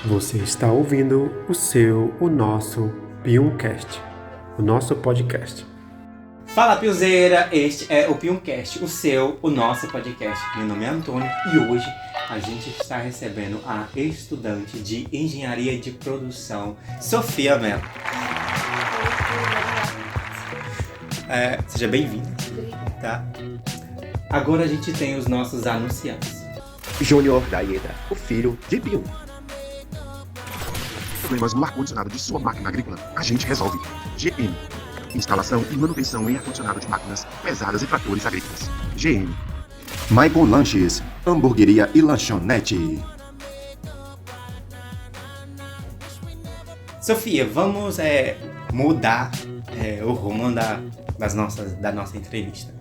Você está ouvindo o nosso Piumcast, o nosso podcast. Fala, Piuzeira! Este é o Piumcast, o nosso podcast. Meu nome é Antônio e hoje a gente está recebendo a estudante de Engenharia de Produção, Sofia Mello. Seja bem-vinda. Tá? Agora a gente tem os nossos anunciantes. Júnior Daeda, o filho de Pium. Problemas no ar-condicionado de sua máquina agrícola, a gente resolve. GM. Instalação e manutenção em ar-condicionado de máquinas pesadas e tratores agrícolas. GM. Maicon Lanches, hamburgueria e lanchonete. Sofia, vamos mudar o rumo da nossa entrevista.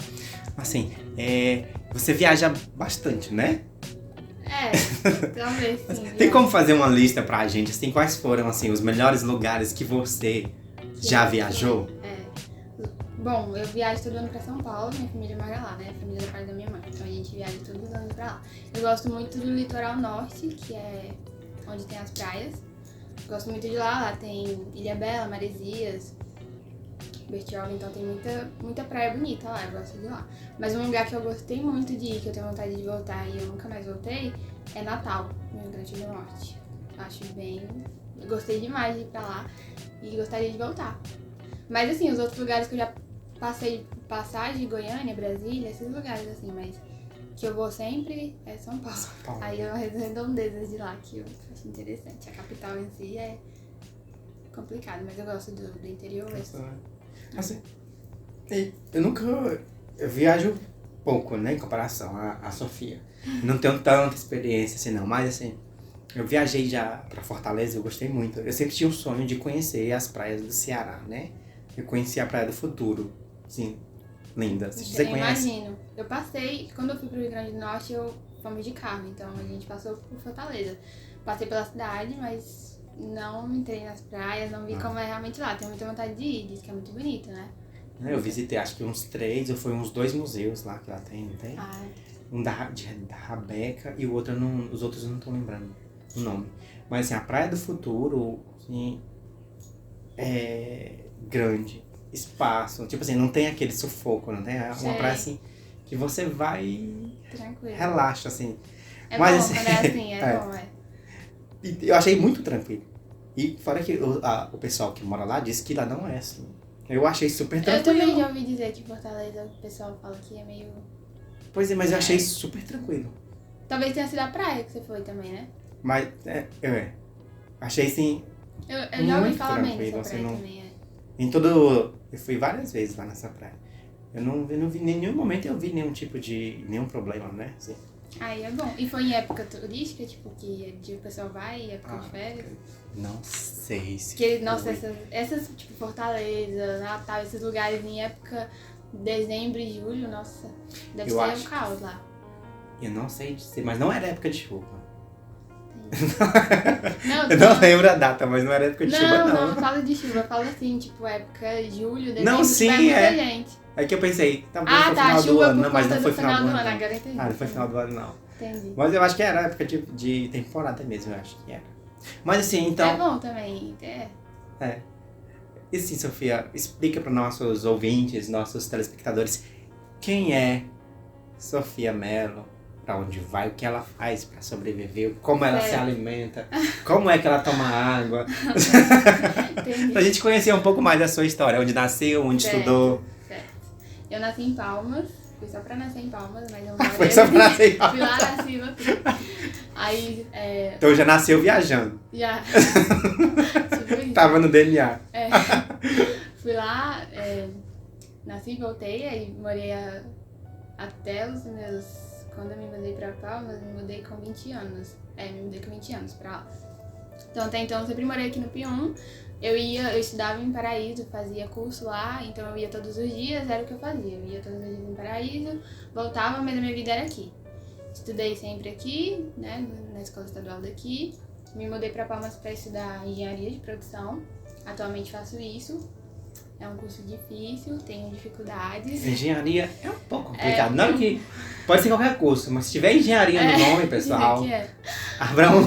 Assim, você viaja bastante, né? Talvez sim. Tem como fazer uma lista pra gente, assim, quais foram, assim, os melhores lugares que você já viajou? Bom, eu viajo todo ano pra São Paulo, minha família mora lá, né? A família da parte da minha mãe. Então a gente viaja todos os anos pra lá. Eu gosto muito do litoral norte, que é onde tem as praias. Gosto muito de lá tem Ilhabela, Maresias, Bertioga, então tem muita praia bonita lá, eu gosto de lá. Mas um lugar que eu gostei muito de ir, que eu tenho vontade de voltar e eu nunca mais voltei, é Natal, no Rio Grande do Norte. Eu gostei demais de ir pra lá e gostaria de voltar. Mas assim, os outros lugares que eu já passei passagem, Goiânia, Brasília, esses lugares assim, mas que eu vou sempre é São Paulo. Aí eu redondezas de lá que eu acho interessante. A capital em si é complicado, mas eu gosto do interior. Assim, eu viajo pouco, né, em comparação à Sofia. Não tenho tanta experiência assim não, mas assim, eu viajei já pra Fortaleza, eu gostei muito. Eu sempre tinha o sonho de conhecer as praias do Ceará, né? Eu conheci a Praia do Futuro, sim, linda. Você conhece? Imagino. Eu passei, quando eu fui pro Rio Grande do Norte, fomos de carro, então a gente passou por Fortaleza. Passei pela cidade, mas não entrei nas praias, não vi como é realmente lá. Tenho muita vontade de ir, diz que é muito bonito, né? Eu visitei acho que uns 3, ou foi uns 2 museus lá que lá tem, não tem? Um da Rabeca e o outro, os outros eu não tô lembrando o nome. Mas assim, a Praia do Futuro, assim, é grande, espaço, tipo assim, não tem aquele sufoco, não tem? É uma praia assim, que você vai tranquilo, relaxa, assim. Mas, bom, assim, quando é assim, bom, Eu achei muito tranquilo. E fora que o pessoal que mora lá disse que lá não é assim. Eu achei super tranquilo. Eu também já ouvi dizer que Fortaleza, o pessoal fala que é meio... Pois é, mas eu achei super tranquilo. Talvez tenha sido a praia que você foi também, né? Mas, achei assim... Eu já ouvi falar bem dessa assim, praia também, Eu fui várias vezes lá nessa praia. Eu não vi, em nenhum momento eu vi nenhum problema, né? Assim. Aí é bom. E foi em época turística, tipo, que o pessoal vai, época de férias? Não sei se porque, nossa, essas, tipo, Fortaleza, Natal, esses lugares em época dezembro e julho, nossa, deve ser um caos lá. Eu não sei dizer, mas não era época de chuva. Eu não lembro a data, mas não era época de chuva, não. Não fala de chuva, fala assim, tipo, época de julho, dezembro, não, sim, muita gente. É que eu pensei, talvez foi final do ano, não, mas não foi final do ano. Agora eu entendi. Não foi final do ano, não. Entendi. Mas eu acho que era época de temporada mesmo, eu acho que era. Mas assim, então... É bom também, E sim, Sofia, explica para nossos ouvintes, nossos telespectadores, quem é Sofia Mello, para onde vai, o que ela faz para sobreviver, como ela se alimenta, como é que ela toma água. Pra gente conhecer um pouco mais da sua história, onde nasceu, onde estudou. Certo. Eu nasci em Palmas, fui só pra nascer em Palmas, mas não foi só pra nascer em Palmas. Fui lá, nasci, voltei. Aí, Então já nasceu viajando. Já. Tipo isso. Tava no DNA. Fui lá, nasci e voltei, aí morei até os meus... Quando eu me mudei pra Palmas, me mudei com 20 anos. Me mudei com 20 anos pra lá. Então, até então, eu sempre morei aqui no Pium. Eu estudava em Paraíso, fazia curso lá, então eu ia todos os dias, era o que eu fazia. Eu ia todos os dias em Paraíso, voltava, mas a minha vida era aqui. Estudei sempre aqui, né, na escola estadual daqui. Me mudei pra Palmas pra estudar engenharia de produção. Atualmente faço isso. É um curso difícil, tenho dificuldades. Engenharia é um pouco complicado. Não que pode ser qualquer curso, mas se tiver engenharia no nome, pessoal, que é. abra um...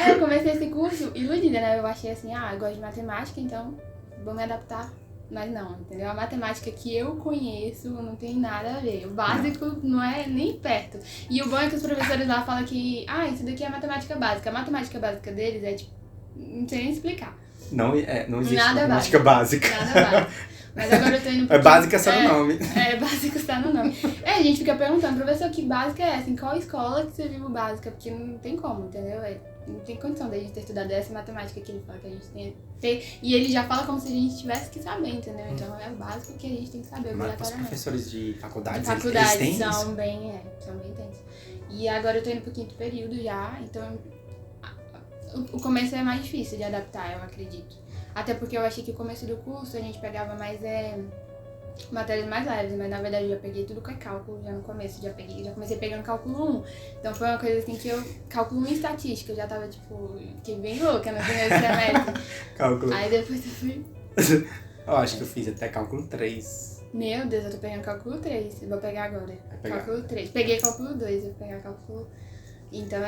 Eu comecei esse curso iludida, né? Eu achei assim, eu gosto de matemática, então vou me adaptar. Mas não, entendeu? A matemática que eu conheço não tem nada a ver. O básico não é nem perto. E o bom é que os professores lá falam que, isso daqui é matemática básica. A matemática básica deles é tipo, não sei nem explicar. Não existe Nada matemática básica. Nada básico. Mas agora eu tô indo É básica só no nome. Básica está no nome. A gente fica perguntando, professor, que básica é essa? Em qual escola que você viu básica? Porque não tem como, entendeu? Não tem condição da gente ter estudado essa matemática que ele fala que a gente tem que ter. E ele já fala como se a gente tivesse que saber, entendeu? Então é o básico que a gente tem que saber. Mas os professores de faculdade, eles Faculdades têm são bem intensos. E agora eu tô indo pro 5º período já, então o começo é mais difícil de adaptar, eu acredito. Até porque eu achei que o começo do curso a gente pegava mais matérias mais leves, mas na verdade eu já peguei tudo com cálculo já no começo, já comecei pegando cálculo 1. Então foi uma coisa assim que cálculo 1 em estatística, eu já tava fiquei bem louca no primeiro semestre. Cálculo. Aí depois eu fui... Eu acho que eu fiz até cálculo 3. Meu Deus, eu tô pegando cálculo 3, eu vou pegar agora. Cálculo 3. Peguei cálculo 2, eu vou pegar cálculo... Então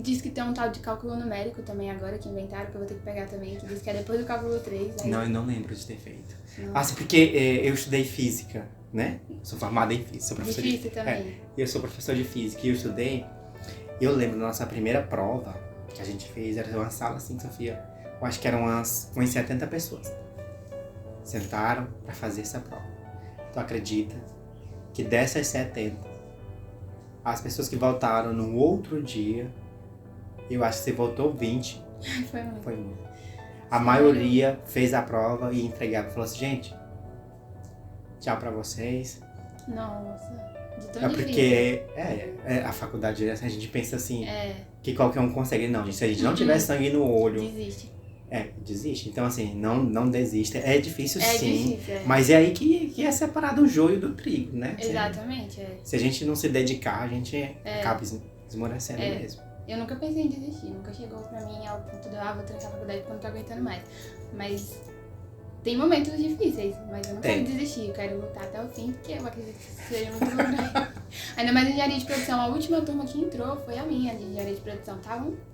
diz que tem um tal de cálculo numérico também agora, que inventaram, que eu vou ter que pegar também, que diz que é depois do cálculo 3. Aí... Não, eu não lembro de ter feito. Não. Porque eu estudei física, né? Sou formada em física. Sou professor Difícil também. Eu sou professor de física e eu estudei. Eu lembro da nossa primeira prova que a gente fez, era uma sala assim, Sofia. Eu acho que eram umas 70 pessoas. Sentaram pra fazer essa prova. Tu acredita que dessas 70, as pessoas que voltaram no outro dia, eu acho que você voltou 20. Foi muito. A maioria fez a prova e entregava. Falou assim, gente, tchau pra vocês. Nossa, de tão difícil. Porque a faculdade, a gente pensa assim, que qualquer um consegue. Não, gente, se a gente não tiver sangue no olho... Desiste. Desiste. Então, assim, não desista. É difícil, sim. Difícil, Mas é aí que é separado o joio do trigo, né? Exatamente, Se a gente não se dedicar, a gente acaba esmorecendo mesmo. Eu nunca pensei em desistir, nunca chegou pra mim ao ponto de vou trancar a faculdade porque eu não tô aguentando mais. Mas tem momentos difíceis, mas eu não quero desistir, eu quero lutar até o fim, porque eu acredito que seja muito bom pra mim. Ainda mais em engenharia de produção, a última turma que entrou foi a minha de engenharia de produção.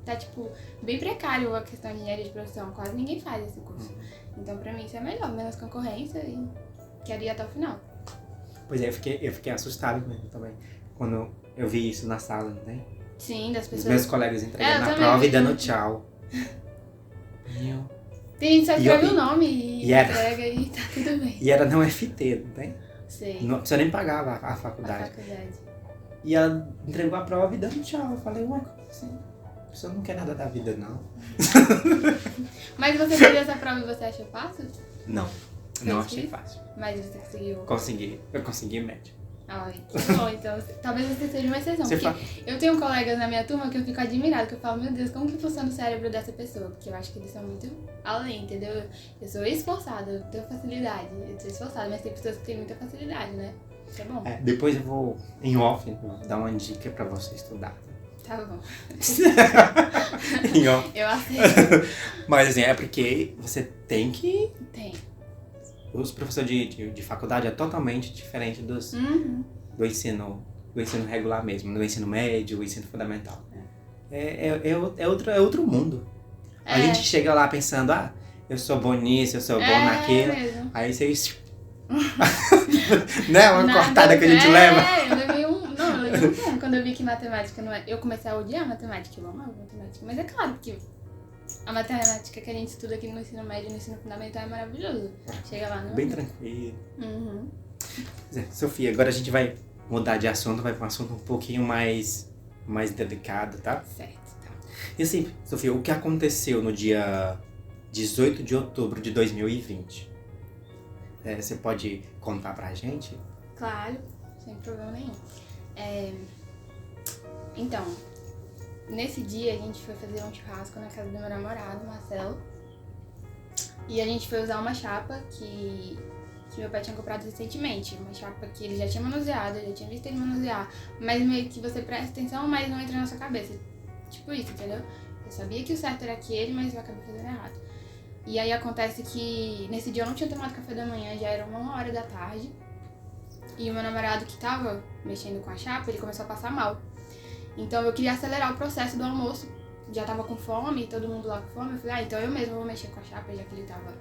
Tá tipo, bem precário a questão de engenharia de produção, quase ninguém faz esse curso. Então pra mim isso é melhor, menos concorrência e quero ir até o final. Pois é, eu fiquei assustado mesmo também, quando eu vi isso na sala, né? Sim, das pessoas. Os meus colegas entregando a também, prova e dando tchau. Tem gente que só escreve o nome e entrega e tá tudo bem. E era não FT, não tem? Sei. Não, você nem pagava a faculdade. E ela entregou a prova e dando tchau. Eu falei, ué, como assim? A pessoa não quer nada da vida, não. Mas você fez essa prova e você achou fácil? Não, não achei fácil. Mas você conseguiu? Eu consegui média. Ai, que bom, então talvez você seja uma exceção. Porque eu tenho colegas na minha turma que eu fico admirada, que eu falo, meu Deus, como que funciona o cérebro dessa pessoa? Porque eu acho que eles são muito além, entendeu? Eu sou esforçada, eu tenho facilidade, eu sou esforçada, mas tem pessoas que têm muita facilidade, né? Isso é bom. Depois eu vou, em off, dar uma dica pra você estudar. Tá bom. Em off. Eu aceito. Mas assim, é porque você tem que... Tem. Os professores de faculdade é totalmente diferente do ensino regular mesmo, do ensino médio, do ensino fundamental. É outro mundo. A gente chega lá pensando, eu sou bom nisso, eu sou bom naquilo. Mesmo. Aí você... Né? Uma cortada que a gente leva. Eu levei um tempo quando eu vi que matemática não é... Eu comecei a odiar matemática, eu amava matemática. Mas é claro que a matemática que a gente estuda aqui no ensino médio e no ensino fundamental é maravilhoso. Chega lá, não? Bem tranquilo. Uhum. Sofia, agora a gente vai mudar de assunto, vai para um assunto um pouquinho mais delicado, tá? Certo. Tá. E assim, Sofia, o que aconteceu no dia 18 de outubro de 2020? Você pode contar pra gente? Claro, sem problema nenhum. Então, nesse dia a gente foi fazer um churrasco na casa do meu namorado, Marcelo. E a gente foi usar uma chapa que meu pai tinha comprado recentemente. Uma chapa que ele já tinha manuseado, eu já tinha visto ele manusear. Mas meio que você presta atenção, mas não entra na sua cabeça. Tipo isso, entendeu? Eu sabia que o certo era aquele, mas eu acabei fazendo errado. E aí acontece que nesse dia eu não tinha tomado café da manhã, já era 1h da tarde. E o meu namorado que tava mexendo com a chapa, ele começou a passar mal. Então eu queria acelerar o processo do almoço já tava com fome, todo mundo lá com fome, eu falei, então eu mesmo vou mexer com a chapa, já que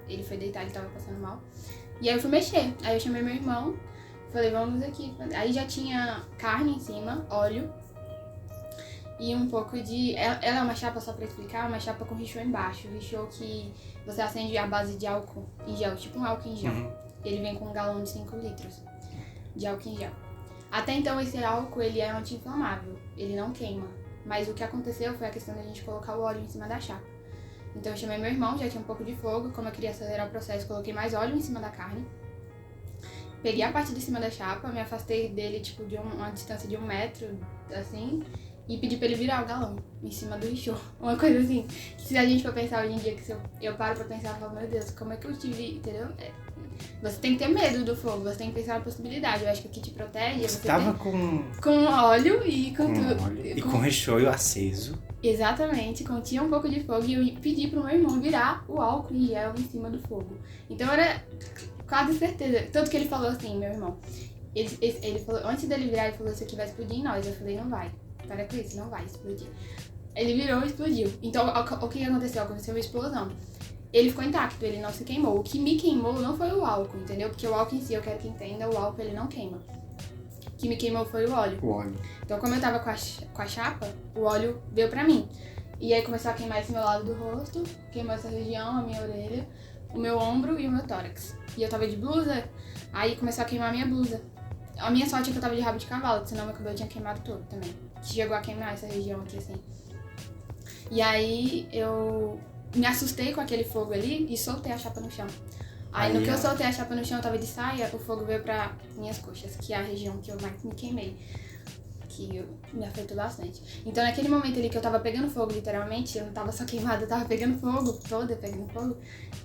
ele foi deitar, ele tava passando mal. E aí eu fui mexer, aí eu chamei meu irmão, falei, vamos aqui. Aí já tinha carne em cima, óleo, e um pouco de... Ela é uma chapa, só pra explicar, uma chapa com richô embaixo, richô que você acende à base de álcool em gel, tipo um álcool em gel. Ele vem com um galão de 5 litros de álcool em gel. Até então esse álcool, ele é anti-inflamável, ele não queima. Mas o que aconteceu foi a questão da gente colocar o óleo em cima da chapa. Então eu chamei meu irmão, já tinha um pouco de fogo, como eu queria acelerar o processo, coloquei mais óleo em cima da carne. Peguei a parte de cima da chapa, me afastei dele, tipo, de uma distância de 1 metro, assim, e pedi pra ele virar o galão em cima do richô. Uma coisa assim, que se a gente for pensar hoje em dia, que se eu paro pra pensar, eu falo, meu Deus, como é que eu tive, entendeu? Você tem que ter medo do fogo, você tem que pensar na possibilidade. Eu acho que o que te protege é você tava com óleo e com tudo. Óleo, e com recheio aceso. Exatamente, continha um pouco de fogo e eu pedi pro meu irmão virar o álcool em gel em cima do fogo. Então era quase certeza. Tanto que ele falou assim, meu irmão. Ele falou, antes dele virar, ele falou, isso aqui vai explodir em nós. Eu falei, não vai. Para com isso, não vai explodir. Ele virou e explodiu. Então o que aconteceu? Aconteceu uma explosão. Ele ficou intacto, ele não se queimou. O que me queimou não foi o álcool, entendeu? Porque o álcool em si, eu quero que entenda, o álcool ele não queima. O que me queimou foi o óleo. O óleo. Então, como eu tava com a chapa, o óleo veio pra mim. E aí começou a queimar esse meu lado do rosto, queimou essa região, a minha orelha, o meu ombro e o meu tórax. E eu tava de blusa, aí começou a queimar a minha blusa. A minha sorte é que eu tava de rabo de cavalo, senão meu cabelo tinha queimado todo também. Chegou a queimar essa região aqui, assim. E aí eu me assustei com aquele fogo ali e soltei a chapa no chão. Aí no que eu soltei a chapa no chão, eu tava de saia, o fogo veio pra minhas coxas, que é a região que eu mais me queimei, que me afetou bastante. Então naquele momento ali que eu tava pegando fogo, literalmente, eu não tava só queimada, eu tava pegando fogo, toda pegando fogo.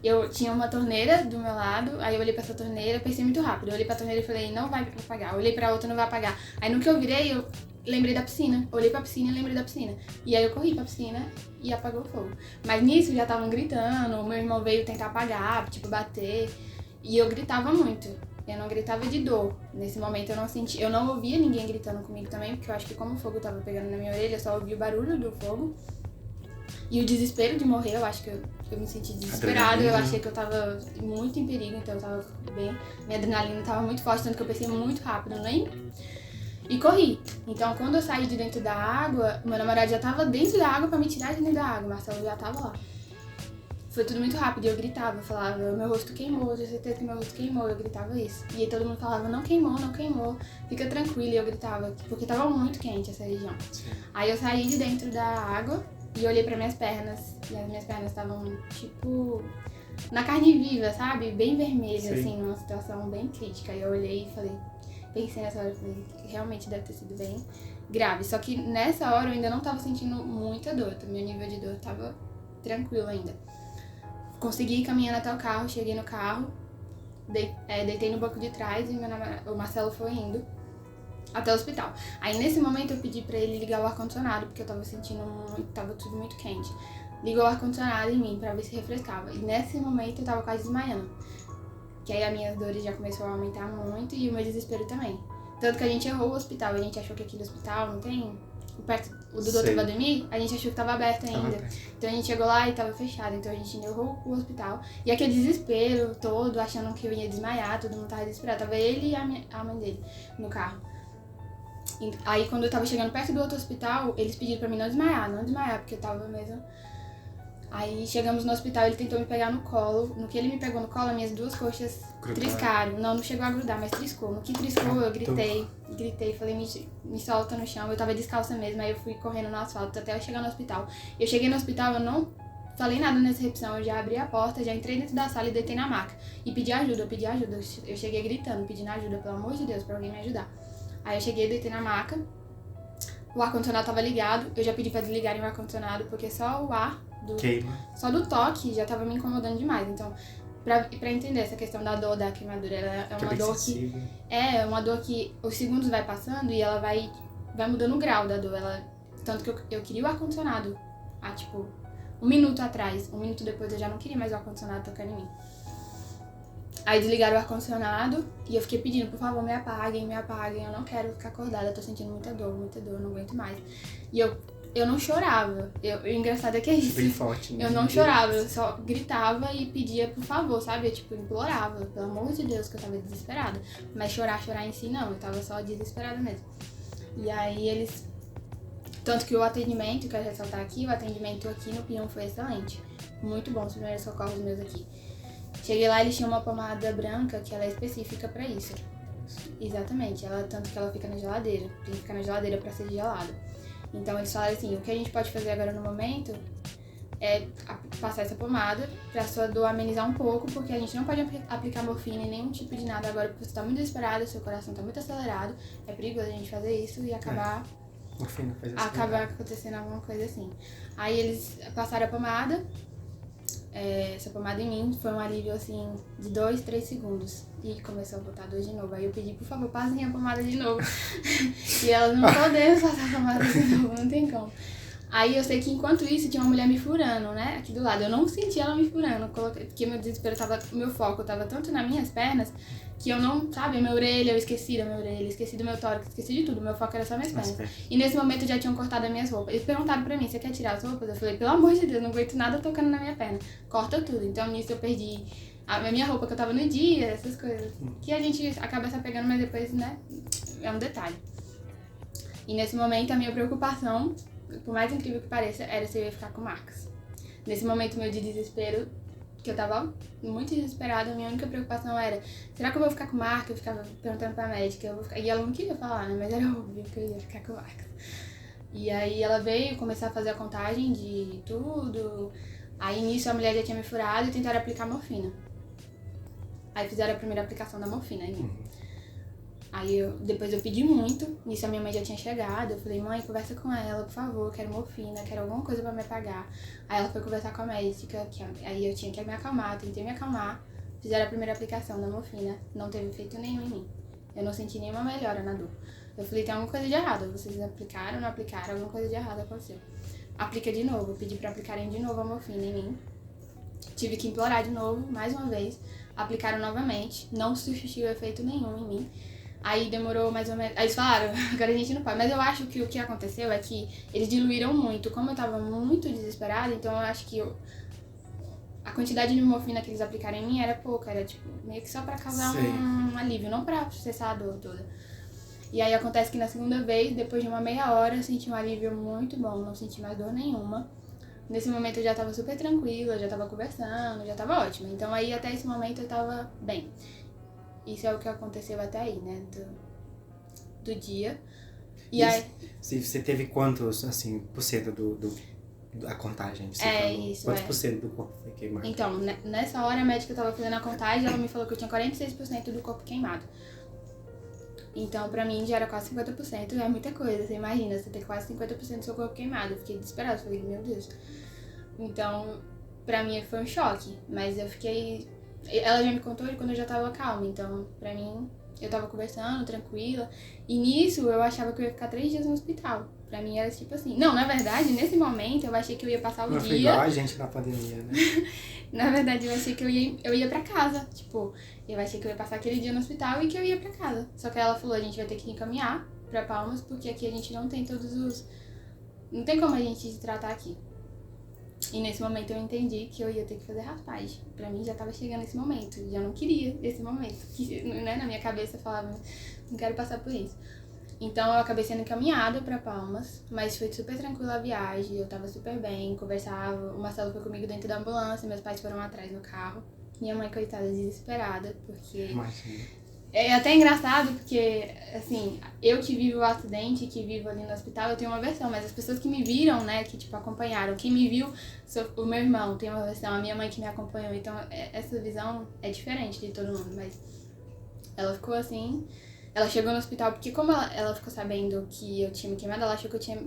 Eu tinha uma torneira do meu lado, aí eu olhei pra essa torneira, pensei muito rápido, eu olhei pra torneira e falei, não vai apagar. Eu olhei pra outra, não vai apagar. Aí no que eu virei, eu lembrei da piscina, olhei pra piscina e lembrei da piscina. E aí eu corri pra piscina e apagou o fogo. Mas nisso já estavam gritando, meu irmão veio tentar apagar, tipo, bater. E eu gritava muito. Eu não gritava de dor. Nesse momento eu não ouvia ninguém gritando comigo também, porque eu acho que como o fogo tava pegando na minha orelha, eu só ouvia o barulho do fogo. E o desespero de morrer, eu acho que eu me senti desesperada, eu achei que eu tava muito em perigo, então eu tava bem... Minha adrenalina tava muito forte, tanto que eu pensei muito rápido, e corri. Então, quando eu saí de dentro da água, meu namorado já tava dentro da água pra me tirar de dentro da água. Marcelo já tava lá. Foi tudo muito rápido e eu gritava, eu falava, meu rosto queimou, eu tenho certeza que meu rosto queimou, eu gritava isso. E aí todo mundo falava, não queimou, não queimou, fica tranquilo, e eu gritava, porque tava muito quente essa região. Sim. Aí eu saí de dentro da água e olhei pra minhas pernas, e as minhas pernas estavam, tipo, na carne viva, sabe? Bem vermelha, assim, numa situação bem crítica. E eu olhei e falei, pensei nessa hora, falei, realmente deve ter sido bem grave. Só que nessa hora eu ainda não tava sentindo muita dor, meu nível de dor tava tranquilo ainda. Consegui ir caminhando até o carro, cheguei no carro, deitei no banco de trás e o Marcelo foi indo até o hospital. Aí nesse momento eu pedi pra ele ligar o ar-condicionado, porque eu tava sentindo tava tudo muito quente. Ligou o ar-condicionado em mim pra ver se refrescava. E nesse momento eu tava quase desmaiando. Que aí as minhas dores já começou a aumentar muito e o meu desespero também. Tanto que a gente errou o hospital, a gente achou que aquele hospital não tem... O do Dr. Vladimir, a gente achou que tava aberto ainda. Então a gente chegou lá e tava fechado, então a gente errou o hospital. E aquele desespero todo, achando que eu ia desmaiar, todo mundo tava desesperado. Tava ele e a mãe dele no carro. E aí quando eu tava chegando perto do outro hospital, eles pediram pra mim não desmaiar, porque eu tava mesmo... Aí chegamos no hospital, ele tentou me pegar no colo. No que ele me pegou no colo, as minhas duas coxas triscaram. Não chegou a grudar, mas triscou. No que triscou, eu gritei, falei, me solta no chão. Eu tava descalça mesmo, aí eu fui correndo no asfalto até eu chegar no hospital. Eu cheguei no hospital, eu não falei nada nessa recepção, eu já abri a porta, já entrei dentro da sala e deitei na maca. E pedi ajuda. Eu cheguei gritando, pedindo ajuda, pelo amor de Deus, pra alguém me ajudar. Aí eu cheguei, deitei na maca, o ar-condicionado tava ligado, eu já pedi pra desligarem o ar-condicionado, porque só o ar... Só do toque já tava me incomodando demais. Então, pra entender essa questão da dor da queimadura, ela é uma dor que... É uma dor que os segundos vai passando e ela vai mudando o grau da dor. Tanto que eu queria o ar-condicionado há, tipo, 1 minuto atrás. 1 minuto depois eu já não queria mais o ar-condicionado tocando em mim. Aí desligaram o ar-condicionado e eu fiquei pedindo, por favor, me apaguem, eu não quero ficar acordada, eu tô sentindo muita dor, eu não aguento mais. E eu eu não chorava. O engraçado é que é isso. Bem forte, né? Eu não chorava, eu só gritava e pedia por favor, sabe? Eu, tipo, implorava, pelo amor de Deus, que eu tava desesperada. Mas chorar em si não, eu tava só desesperada mesmo. E aí eles... Tanto que o atendimento, quero ressaltar aqui, o atendimento aqui no Pium foi excelente. Muito bom os primeiros socorros meus aqui. Cheguei lá, eles tinham uma pomada branca que ela é específica pra isso. Exatamente, tanto que ela fica na geladeira. Tem que ficar na geladeira pra ser gelada. Então eles falaram assim, o que a gente pode fazer agora no momento é passar essa pomada pra sua dor amenizar um pouco, porque a gente não pode aplicar morfina em nenhum tipo de nada agora, porque você tá muito desesperado, seu coração tá muito acelerado, é perigoso a gente fazer isso e acabar acontecendo alguma coisa assim. Aí eles passaram a pomada, essa pomada em mim, foi um alívio assim de 2, 3 segundos e começou a voltar a dor de novo. Aí eu pedi, por favor, passem a pomada de novo. E elas não podemos passar a pomada de novo, não tem como. Aí eu sei que enquanto isso tinha uma mulher me furando, né, aqui do lado. Eu não senti ela me furando, porque meu desespero meu foco tava tanto nas minhas pernas que eu não, sabe, a minha orelha, eu esqueci da minha orelha, esqueci do meu tórax, esqueci de tudo. Meu foco era só minhas pernas. E nesse momento já tinham cortado as minhas roupas. Eles perguntaram pra mim, você quer tirar as roupas? Eu falei, pelo amor de Deus, não aguento nada tocando na minha perna. Corta tudo. Então nisso eu perdi a minha roupa que eu tava no dia, essas coisas. Que a gente acaba se apegando, mas depois, né, é um detalhe. E nesse momento a minha preocupação, por mais incrível que pareça, era se eu ia ficar com marcas. Nesse momento meu de desespero, que eu tava muito desesperada, a minha única preocupação era, será que eu vou ficar com marca? Eu ficava perguntando pra médica, e ela não queria falar, né, mas era óbvio que eu ia ficar com marcas. E aí ela veio começar a fazer a contagem de tudo, aí nisso a mulher já tinha me furado e tentaram aplicar morfina. Aí fizeram a primeira aplicação da morfina em mim. Aí depois eu pedi muito, nisso a minha mãe já tinha chegado, eu falei, mãe, conversa com ela, por favor, quero morfina, quero alguma coisa pra me apagar. Aí ela foi conversar com a médica, aí eu tinha que me acalmar, tentei me acalmar, fizeram a primeira aplicação da morfina, não teve efeito nenhum em mim. Eu não senti nenhuma melhora na dor. Eu falei, tem alguma coisa de errado, vocês aplicaram, não aplicaram, alguma coisa de errado aconteceu. Aplica de novo, eu pedi pra aplicarem de novo a morfina em mim. Tive que implorar de novo, mais uma vez, aplicaram novamente, não surtiu efeito nenhum em mim. Aí demorou mais ou menos... Aí eles falaram, agora a gente não pode. Mas eu acho que o que aconteceu é que eles diluíram muito. Como eu tava muito desesperada, então eu acho que a quantidade de morfina que eles aplicaram em mim era pouca. Era tipo, meio que só pra causar um alívio, não pra cessar a dor toda. E aí acontece que na segunda vez, depois de uma meia hora, eu senti um alívio muito bom. Não senti mais dor nenhuma. Nesse momento eu já tava super tranquila, já tava conversando, já tava ótima. Então aí até esse momento eu tava bem. Isso é o que aconteceu até aí, né, do dia. E aí... Você teve quantos, assim, por cento da contagem? Você falou? Isso, quantos por cento do corpo foi queimado? Então, nessa hora a médica tava fazendo a contagem, ela me falou que eu tinha 46% do corpo queimado. Então, pra mim, já era quase 50%, é muita coisa. Você imagina, você ter quase 50% do seu corpo queimado. Eu fiquei desesperada, falei, meu Deus. Então, pra mim foi um choque, mas eu fiquei... Ela já me contou de quando eu já tava calma, então pra mim, eu tava conversando, tranquila. E nisso, eu achava que eu ia ficar 3 dias no hospital. Pra mim era tipo assim... Não, na verdade, nesse momento, eu achei que eu ia passar o dia... Foi igual a gente na pandemia, né? Na verdade, eu achei que eu ia pra casa. Tipo, eu achei que eu ia passar aquele dia no hospital e que eu ia pra casa. Só que ela falou, a gente vai ter que encaminhar pra Palmas, porque aqui a gente não tem todos os... Não tem como a gente se tratar aqui. E nesse momento eu entendi que eu ia ter que fazer raspagem. Pra mim já tava chegando esse momento. E eu não queria esse momento. Que, né, na minha cabeça eu falava, não quero passar por isso. Então eu acabei sendo encaminhada pra Palmas. Mas foi super tranquila a viagem. Eu tava super bem, conversava. O Marcelo foi comigo dentro da ambulância. Meus pais foram atrás no carro. Minha mãe, coitada, desesperada. Porque... Imagina. É até engraçado porque, assim, eu que vivo o acidente, que vivo ali no hospital, eu tenho uma versão, mas as pessoas que me viram, né, que, tipo, acompanharam, quem me viu, o meu irmão tem uma versão, a minha mãe que me acompanhou, então essa visão é diferente de todo mundo, mas ela ficou assim, ela chegou no hospital, porque como ela ficou sabendo que eu tinha me queimado, ela achou que eu tinha...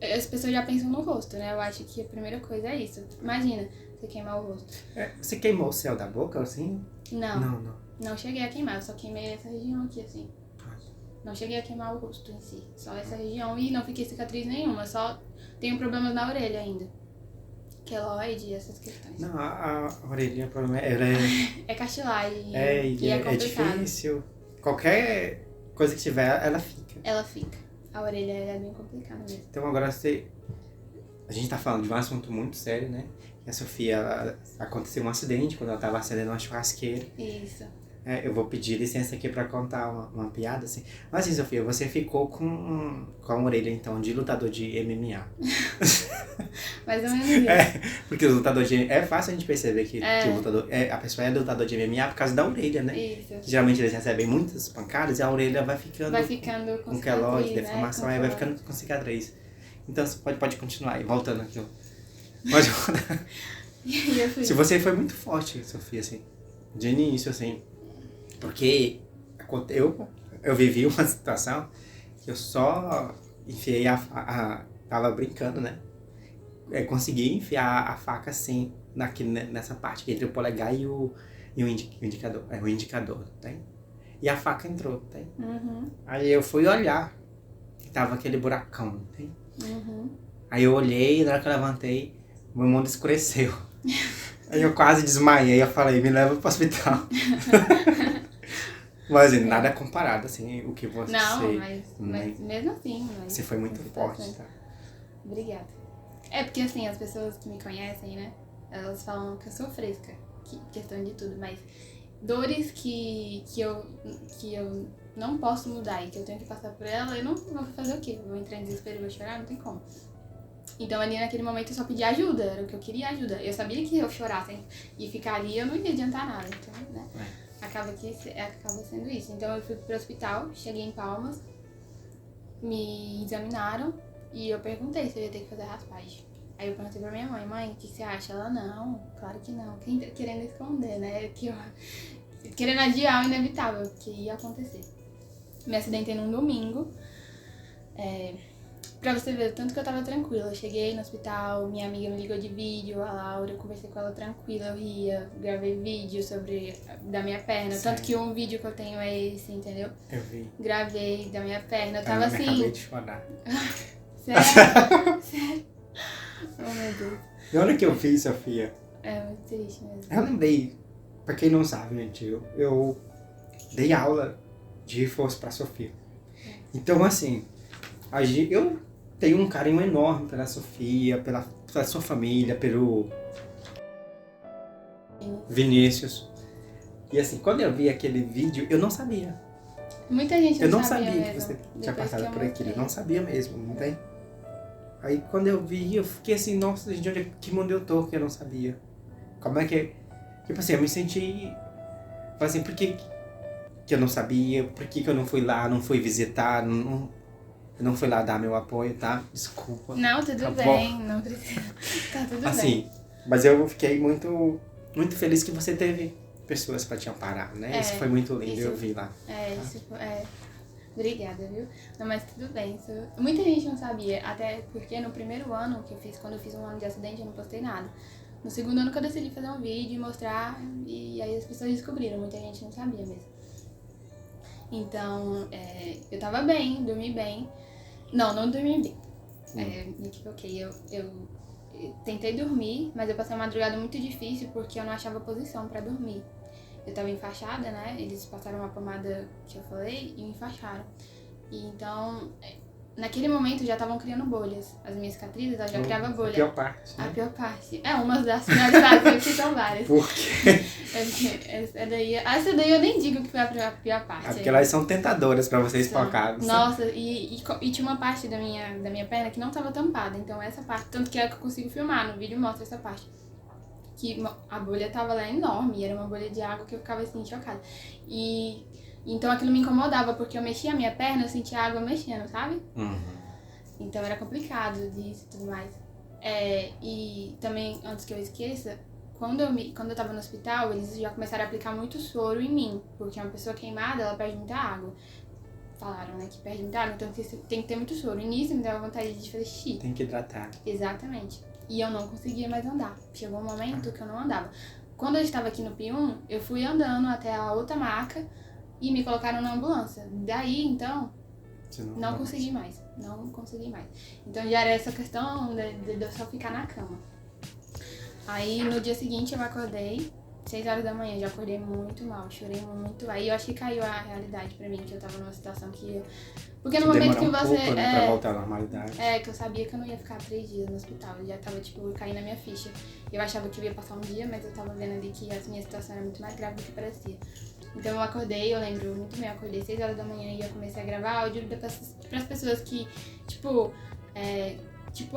As pessoas já pensam no rosto, né, eu acho que a primeira coisa é isso, imagina, você queimar o rosto. Você queimou o céu da boca, assim? Não. Não cheguei a queimar, eu só queimei essa região aqui, assim. Não cheguei a queimar o rosto em si, só essa região. E não fiquei cicatriz nenhuma, só tenho problemas na orelha ainda. Queloide e essas questões. Não, a orelhinha, o problema é cartilagem e é complicado. difícil. Qualquer coisa que tiver, ela fica. Ela fica. A orelha é bem complicada mesmo. Então agora a gente tá falando de um assunto muito sério, né? E a Sofia, aconteceu um acidente quando ela tava acendendo uma churrasqueira. Isso. Eu vou pedir licença aqui pra contar uma piada, assim. Mas assim, Sofia, você ficou com a orelha, então, de lutador de MMA. Mais ou menos isso. Porque o lutador de... É fácil a gente perceber que o lutador... a pessoa é lutador de MMA por causa da orelha, né? Isso. Geralmente eles recebem muitas pancadas e a orelha vai ficando com queloide, cicatriz, deformação, né? aí vai ficando com cicatriz. Então você pode continuar aí, voltando aqui, ó. Pode voltar. Se você foi muito forte, Sofia, assim, de início, assim, porque eu vivi uma situação que eu só enfiei tava brincando, né? Consegui enfiar a faca assim, nessa parte, entre o polegar e o indicador. O indicador, tem? E a faca entrou, tem? Uhum. Aí eu fui olhar, tava aquele buracão, tem? Uhum. Aí eu olhei e na hora que eu levantei, meu mundo escureceu. Aí eu quase desmaiei, eu falei, me leva pro hospital. Mas nada comparado, assim, o que você... Não, mas mesmo assim... Você foi muito forte, tá? Obrigada. Porque assim, as pessoas que me conhecem, né? Elas falam que eu sou fresca, questão de tudo, mas dores que eu não posso mudar e que eu tenho que passar por ela, eu não vou fazer o quê? Eu vou entrar em desespero e vou chorar? Não tem como. Então ali naquele momento eu só pedi ajuda, era o que eu queria, ajuda. Eu sabia que eu chorasse e ficar ali eu não ia adiantar nada, então, né? Acaba sendo isso. Então eu fui pro hospital, cheguei em Palmas, me examinaram e eu perguntei se eu ia ter que fazer raspagem. Aí eu perguntei pra minha mãe, o que você acha? Ela, não, claro que não. Querendo esconder, né? Querendo adiar o inevitável, que ia acontecer. Me acidentei num domingo. Pra você ver o tanto que eu tava tranquila. Eu cheguei no hospital, minha amiga me ligou de vídeo, a Laura, eu conversei com ela tranquila, eu ria, gravei vídeo da minha perna. Sério? Tanto que um vídeo que eu tenho é esse, entendeu? Eu vi. Gravei da minha perna, eu tava assim... acabei de chorar. Sério? Sério? Oh, meu Deus. E olha o que eu fiz, Sofia. É muito triste mesmo. Eu lembrei, pra quem não sabe, gente, eu dei aula de reforço pra Sofia. Então, assim, eu tenho um carinho enorme pela Sofia, pela sua família, pelo Vinícius. E assim, quando eu vi aquele vídeo, eu não sabia. Muita gente Eu não sabia sabia mesmo, que você tinha depois passado que eu por aquilo. Eu não mostrei. sabia mesmo, não tem? Aí quando eu vi, eu fiquei assim, nossa, de onde que mundo eu tô que eu não sabia? Como é que... Tipo assim, eu me senti... Falei assim, por que eu não sabia? Por que eu não fui lá, não fui visitar? Eu não fui lá dar meu apoio, tá? Desculpa. Não, tudo Tá bem, não precisa. Tá tudo bem. Assim, mas eu fiquei muito, muito feliz que você teve pessoas pra te amparar, né? Isso foi muito lindo, eu vi lá. Obrigada, viu? Não, mas tudo bem. Muita gente não sabia, até porque no primeiro ano quando eu fiz um ano de acidente, eu não postei nada. No segundo ano que eu decidi fazer um vídeo e mostrar, e aí as pessoas descobriram, muita gente não sabia mesmo. Então, eu tava bem, dormi bem. Não dormi bem. Me equivoquei. Eu tentei dormir, mas eu passei uma madrugada muito difícil porque eu não achava posição pra dormir. Eu tava enfaixada, né? Eles passaram uma pomada que eu falei e me enfaixaram. E então, naquele momento já estavam criando bolhas. As minhas cicatrizes, ela já criava bolha. A pior parte, né? A pior parte. Uma das finalizadas, que são várias. Por quê? Essa daí eu nem digo que foi a pior parte. Porque elas são tentadoras pra vocês São. focarem. Nossa, e tinha uma parte da minha perna que não tava tampada. Então essa parte, tanto que é que eu consigo filmar, no vídeo mostra essa parte. Que a bolha tava lá enorme, era uma bolha de água que eu ficava assim, chocada. E então aquilo me incomodava, porque eu mexia a minha perna, eu sentia a água mexendo, sabe? Então era complicado disso e tudo mais. E também, antes que eu esqueça, quando eu tava no hospital, eles já começaram a aplicar muito soro em mim, porque uma pessoa queimada, ela perde muita água. Falaram, né, que perde muita água, então tem que ter muito soro. E nisso me dava vontade de fazer xixi. Tem que hidratar. Exatamente. E eu não conseguia mais andar. Chegou um momento que eu não andava. Quando eu estava aqui no P1, eu fui andando até a outra maca e me colocaram na ambulância. Daí, então, não consegui mais. Não consegui mais. Então já era essa questão de eu só ficar na cama. Aí no dia seguinte eu acordei 6 horas da manhã, já acordei muito mal, chorei muito. Aí eu acho que caiu a realidade pra mim, que eu tava numa situação que eu... Porque no momento que você... pouco, né, pra voltar à normalidade. Que eu sabia que eu não ia ficar 3 dias no hospital. Eu já tava, tipo, caindo na minha ficha. Eu achava que eu ia passar um dia, mas eu tava vendo ali que a minha situação era muito mais grave do que parecia. Então eu acordei, eu lembro muito bem, eu acordei 6 horas da manhã e eu comecei a gravar áudio pras pessoas que, tipo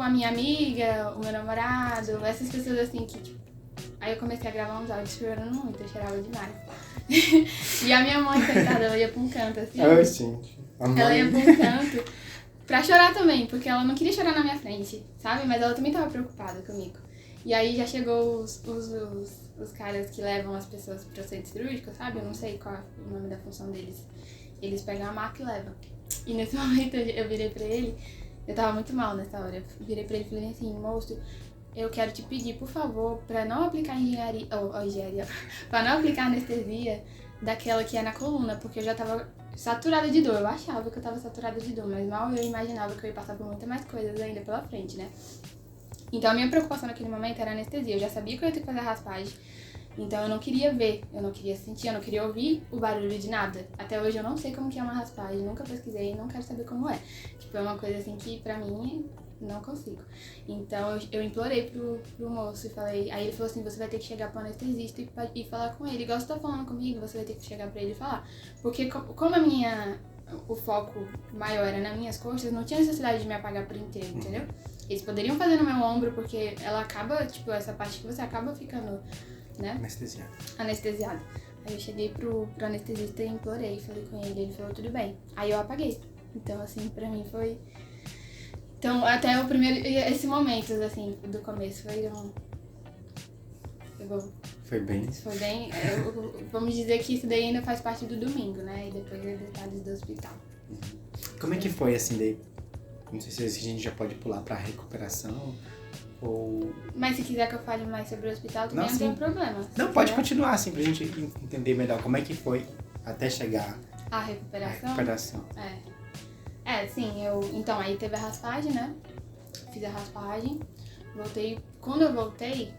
a minha amiga, o meu namorado, essas pessoas assim que, tipo... Aí eu comecei a gravar uns áudios chorando muito, eu chorava demais. E a minha mãe, coitada, ela ia pra um canto, assim. Ai, gente. Ela ia pra um canto pra chorar também, porque ela não queria chorar na minha frente, sabe? Mas ela também tava preocupada comigo. E aí já chegou os caras que levam as pessoas pro centro cirúrgico, sabe? Eu não sei qual é o nome da função deles. Eles pegam a maca e levam. E nesse momento eu virei pra ele, eu tava muito mal nessa hora. Eu virei pra ele e falei assim, moço, eu quero te pedir, por favor, pra não aplicar pra não aplicar anestesia daquela que é na coluna, porque eu já tava saturada de dor. Eu achava que eu tava saturada de dor, mas mal eu imaginava que eu ia passar por muitas mais coisas ainda pela frente, né? Então a minha preocupação naquele momento era a anestesia. Eu já sabia que eu ia ter que fazer a raspagem. Então eu não queria ver, eu não queria sentir, eu não queria ouvir o barulho de nada. Até hoje eu não sei como que é uma raspagem, nunca pesquisei, não quero saber como é. Tipo, é uma coisa assim que pra mim não consigo. Então eu implorei pro moço e falei, aí ele falou assim, você vai ter que chegar pro anestesista e falar com ele. Igual você tá falando comigo, você vai ter que chegar pra ele e falar. Porque como o foco maior era nas minhas costas, não tinha necessidade de me apagar por inteiro, entendeu? Eles poderiam fazer no meu ombro, porque ela acaba, tipo, essa parte que você acaba ficando, né? Anestesiado. Aí eu cheguei pro anestesista e implorei, falei com ele falou, tudo bem. Aí eu apaguei. Então, assim, pra mim foi... Então, até esse momento, assim, do começo foi bom. Foi bem. Vamos dizer que isso daí ainda faz parte do domingo, né? E depois é detalhes do hospital. Como é que foi, assim, daí? Não sei se a gente já pode pular pra recuperação ou... Mas se quiser que eu fale mais sobre o hospital, também não tem problema. Não, pode continuar, assim, pra gente entender melhor como é que foi até chegar... A recuperação? A recuperação. Sim, então, aí teve a raspagem, né? Fiz a raspagem, voltei. Quando eu voltei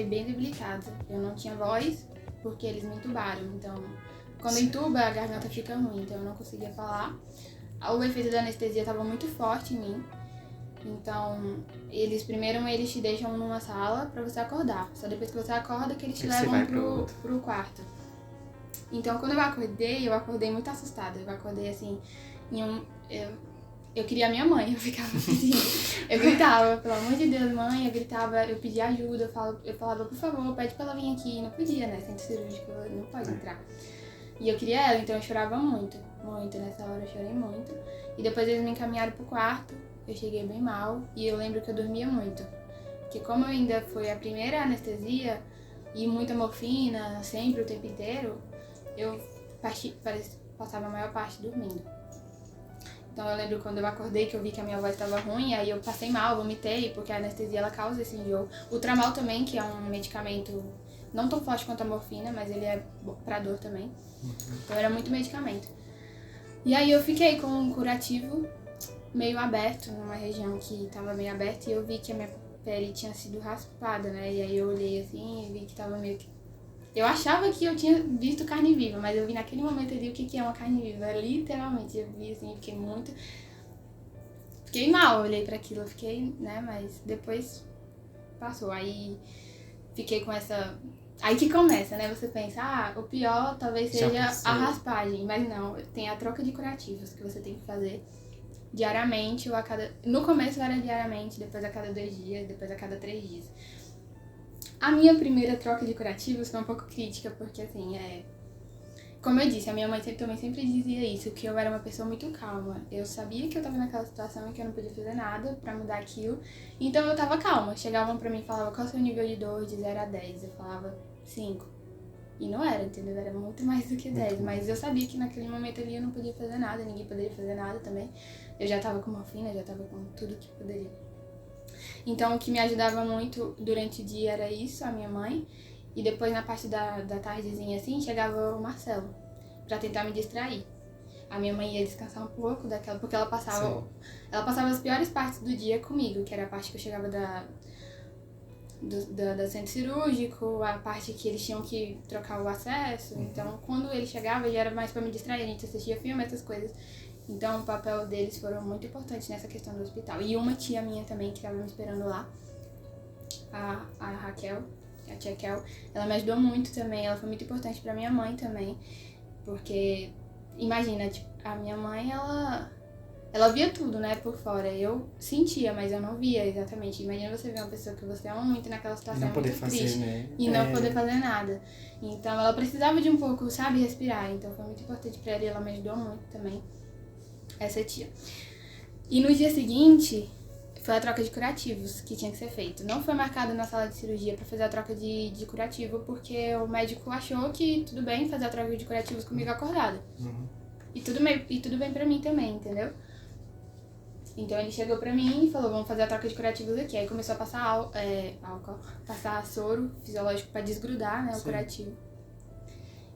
bem debilitada. Eu não tinha voz, porque eles me entubaram. Então, quando entuba, a garganta fica ruim, então eu não conseguia falar. O efeito da anestesia estava muito forte em mim. Então, eles te deixam numa sala pra você acordar. Só depois que você acorda que eles te levam pro quarto. Então, quando eu acordei muito assustada. Eu acordei assim, eu queria a minha mãe, eu ficava assim, eu gritava, pelo amor de Deus, mãe, eu pedia ajuda, eu falava, por favor, pede pra ela vir aqui, não podia, né, centro cirúrgico, não pode entrar. E eu queria ela, então eu chorava muito, nessa hora eu chorei muito. E depois eles me encaminharam pro quarto, eu cheguei bem mal, e eu lembro que eu dormia muito. Porque como eu ainda foi a primeira anestesia, e muita morfina, sempre, o tempo inteiro, eu passava a maior parte dormindo. Então eu lembro quando eu acordei que eu vi que a minha voz estava ruim, aí eu passei mal, vomitei, porque a anestesia ela causa esse enjoo. O Tramal também, que é um medicamento não tão forte quanto a morfina, mas ele é pra dor também. Então era muito medicamento. E aí eu fiquei com um curativo meio aberto, numa região que estava meio aberta, e eu vi que a minha pele tinha sido raspada, né? E aí eu olhei assim e vi que estava meio que... Eu achava que eu tinha visto carne viva, mas eu vi naquele momento ali o que é uma carne viva. Literalmente, eu vi assim, fiquei mal, olhei pra aquilo, fiquei, né, mas depois passou. Aí fiquei com essa... Aí que começa, né, você pensa, o pior talvez seja a raspagem, mas não, tem a troca de curativos que você tem que fazer diariamente ou a cada... No começo era diariamente, depois a cada 2 dias, depois a cada 3 dias. A minha primeira troca de curativos foi um pouco crítica, porque assim, como eu disse, a minha mãe também sempre dizia isso, que eu era uma pessoa muito calma. Eu sabia que eu tava naquela situação e que eu não podia fazer nada pra mudar aquilo, então eu tava calma. Chegavam pra mim e falavam, qual é o seu nível de dor de 0 a 10? Eu falava 5. E não era, entendeu? Era muito mais do que 10, mas eu sabia que naquele momento ali eu não podia fazer nada, ninguém poderia fazer nada também. Eu já tava com morfina, já tava com tudo que poderia. Então, o que me ajudava muito durante o dia era isso, a minha mãe. E depois, na parte da tardezinha, assim, chegava o Marcelo, pra tentar me distrair. A minha mãe ia descansar um pouco daquela, porque ela passava as piores partes do dia comigo, que era a parte que eu chegava do centro cirúrgico, a parte que eles tinham que trocar o acesso. Então, quando ele chegava, já era mais pra me distrair, a gente assistia filme, essas coisas. Então, o papel deles foram muito importantes nessa questão do hospital. E uma tia minha também, que estava me esperando lá, a Raquel, a tia Kel, ela me ajudou muito também, ela foi muito importante pra minha mãe também, porque, imagina, tipo, a minha mãe, ela via tudo, né, por fora. Eu sentia, mas eu não via exatamente. Imagina você ver uma pessoa que você ama muito naquela situação, E não poder muito fazer, triste, né? e não poder fazer nada. Então, ela precisava de um pouco, sabe, respirar. Então, foi muito importante pra ela e ela me ajudou muito também, essa tia. E no dia seguinte, foi a troca de curativos que tinha que ser feito. Não foi marcado na sala de cirurgia pra fazer a troca de curativo, porque o médico achou que tudo bem fazer a troca de curativos comigo acordada. E tudo bem pra mim também, entendeu? Então ele chegou pra mim e falou, vamos fazer a troca de curativos aqui. Aí começou a passar álcool, passar soro fisiológico pra desgrudar, né, o curativo.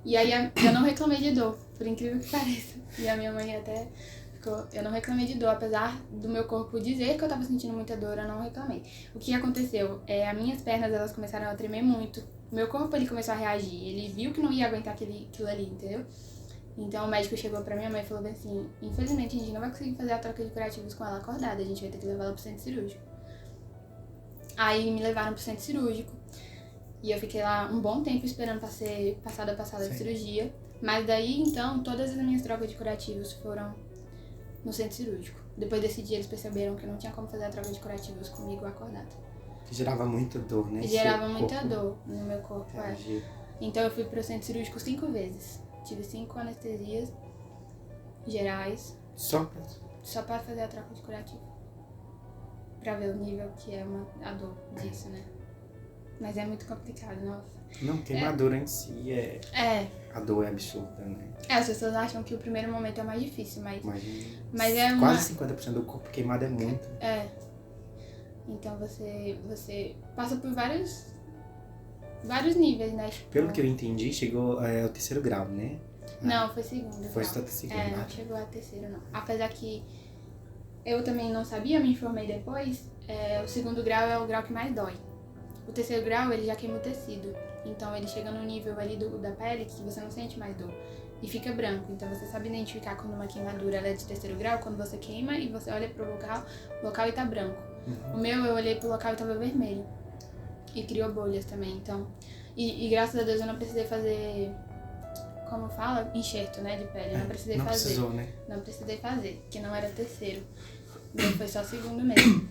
E aí eu não reclamei de dor, por incrível que pareça. E a minha mãe até ficou, eu não reclamei de dor, apesar do meu corpo dizer que eu tava sentindo muita dor, eu não reclamei. O que aconteceu? As minhas pernas, elas começaram a tremer muito. O meu corpo, ele começou a reagir, ele viu que não ia aguentar aquilo ali, entendeu? Então o médico chegou pra minha mãe e falou assim, infelizmente a gente não vai conseguir fazer a troca de curativos com ela acordada, a gente vai ter que levar ela pro centro cirúrgico. Aí me levaram pro centro cirúrgico e eu fiquei lá um bom tempo esperando pra ser passada a sala de cirurgia. Mas daí então todas as minhas trocas de curativos foram no centro cirúrgico. Depois desse dia eles perceberam que não tinha como fazer a troca de curativos comigo acordada. Gerava muita dor, né? Gerava muita dor no meu corpo, Então eu fui pro centro cirúrgico 5 vezes. Tive 5 anestesias gerais. Só pra fazer a troca de curativo. Pra ver o nível que é a dor disso, né? Mas é muito complicado, nossa. Não, queimadura em si a dor é absurda, né? As pessoas acham que o primeiro momento é mais difícil, mas é quase 50% do corpo queimado é muito. Então você passa por vários níveis, né? Tipo, pelo que eu entendi, chegou ao 3º grau, né? Não, foi 2º. Foi só 2º. Não chegou a 3º, não. Apesar que eu também não sabia, me informei depois, o 2º grau é o grau que mais dói. O 3º grau, ele já queima o tecido. Então ele chega no nível ali da pele que você não sente mais dor. E fica branco. Então você sabe identificar quando uma queimadura ela é de 3º grau, quando você queima e você olha pro local e tá branco. O meu, eu olhei pro local e tava vermelho. E criou bolhas também, então... E graças a Deus eu não precisei fazer... Como fala? Enxerto, né, de pele. Eu não precisei fazer. Precisou, né? Não precisei fazer, porque não era 3º. Foi só 2º mesmo.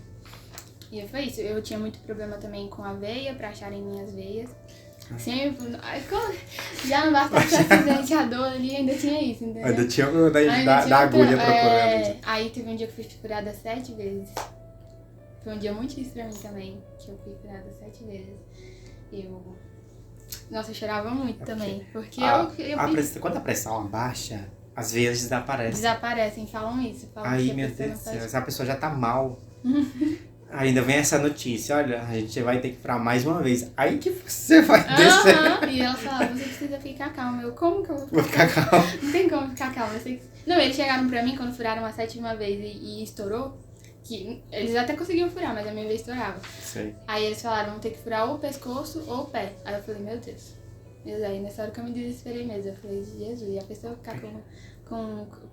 E foi isso. Eu tinha muito problema também com a veia, pra acharem minhas veias. Sempre... Já não bastava ser a dor ali, ainda tinha isso, entendeu? Ainda tinha da agulha procurando. Aí teve um dia que eu fui furada 7 vezes. Foi um dia muito difícil pra mim também, que eu fui furada 7 vezes. Nossa, eu chorava muito também, porque quando a pressão abaixa, as veias desaparecem. Desaparecem, falam isso. Aí, meu Deus do céu, essa pessoa já tá mal. Ainda vem essa notícia, olha, a gente vai ter que furar mais uma vez. Aí que você vai descer. E ela falava, você precisa ficar calma. Eu, como que eu vou ficar calma? Não tem como ficar calma. Não, eles chegaram pra mim quando furaram a 7ª vez e estourou. Que eles até conseguiam furar, mas a minha vez estourava. Sei. Aí eles falaram, vão ter que furar ou o pescoço ou o pé. Aí eu falei, meu Deus. Mas aí nessa hora que eu me desesperei mesmo. Eu falei, Jesus, e a pessoa ficar com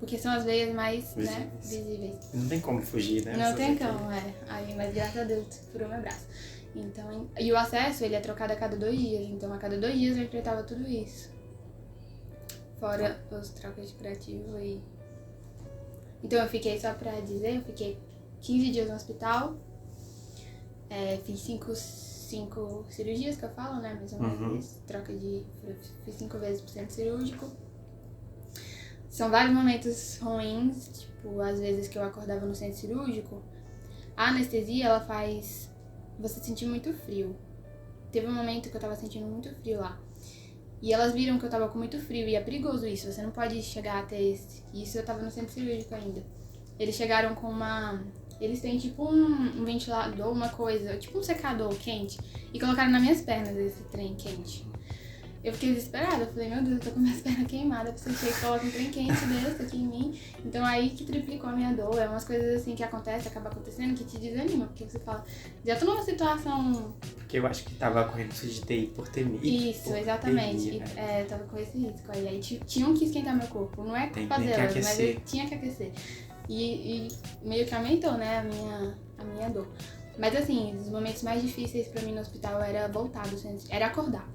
porque são as veias mais, né, visíveis. Não tem como fugir, né? Não tem como, Aí, mas graças a Deus furou meu braço. Então, e o acesso, ele é trocado a cada 2 dias. Então, a cada 2 dias eu enfrentava tudo isso. Fora os trocas de curativo e... Então, eu fiquei, só pra dizer, eu fiquei 15 dias no hospital. Fiz 5 cirurgias que eu falo, né? Mais ou menos. Fiz 5 vezes pro centro cirúrgico. São vários momentos ruins, tipo, às vezes que eu acordava no centro cirúrgico. A anestesia, ela faz você sentir muito frio. Teve um momento que eu tava sentindo muito frio lá. E elas viram que eu tava com muito frio, e é perigoso isso, você não pode chegar até esse. Isso eu tava no centro cirúrgico ainda. Eles chegaram com eles têm tipo um ventilador, uma coisa, tipo um secador quente, e colocaram nas minhas pernas esse trem quente. Eu fiquei desesperada, eu falei, meu Deus, eu tô com minhas pernas queimadas, você chega e coloca um trem quente desse aqui em mim. Então aí que triplicou a minha dor, é umas coisas assim que acontecem, acaba acontecendo, que te desanima, porque você fala, já tô numa situação... Porque eu acho que tava correndo risco de ter hipotermia. Isso, exatamente. Né? Tava com esse risco. Aí tinham que esquentar meu corpo, não é culpa delas, mas eu tinha que aquecer. E meio que aumentou, né, a minha dor. Mas assim, os momentos mais difíceis pra mim no hospital era voltar do centro, era acordar.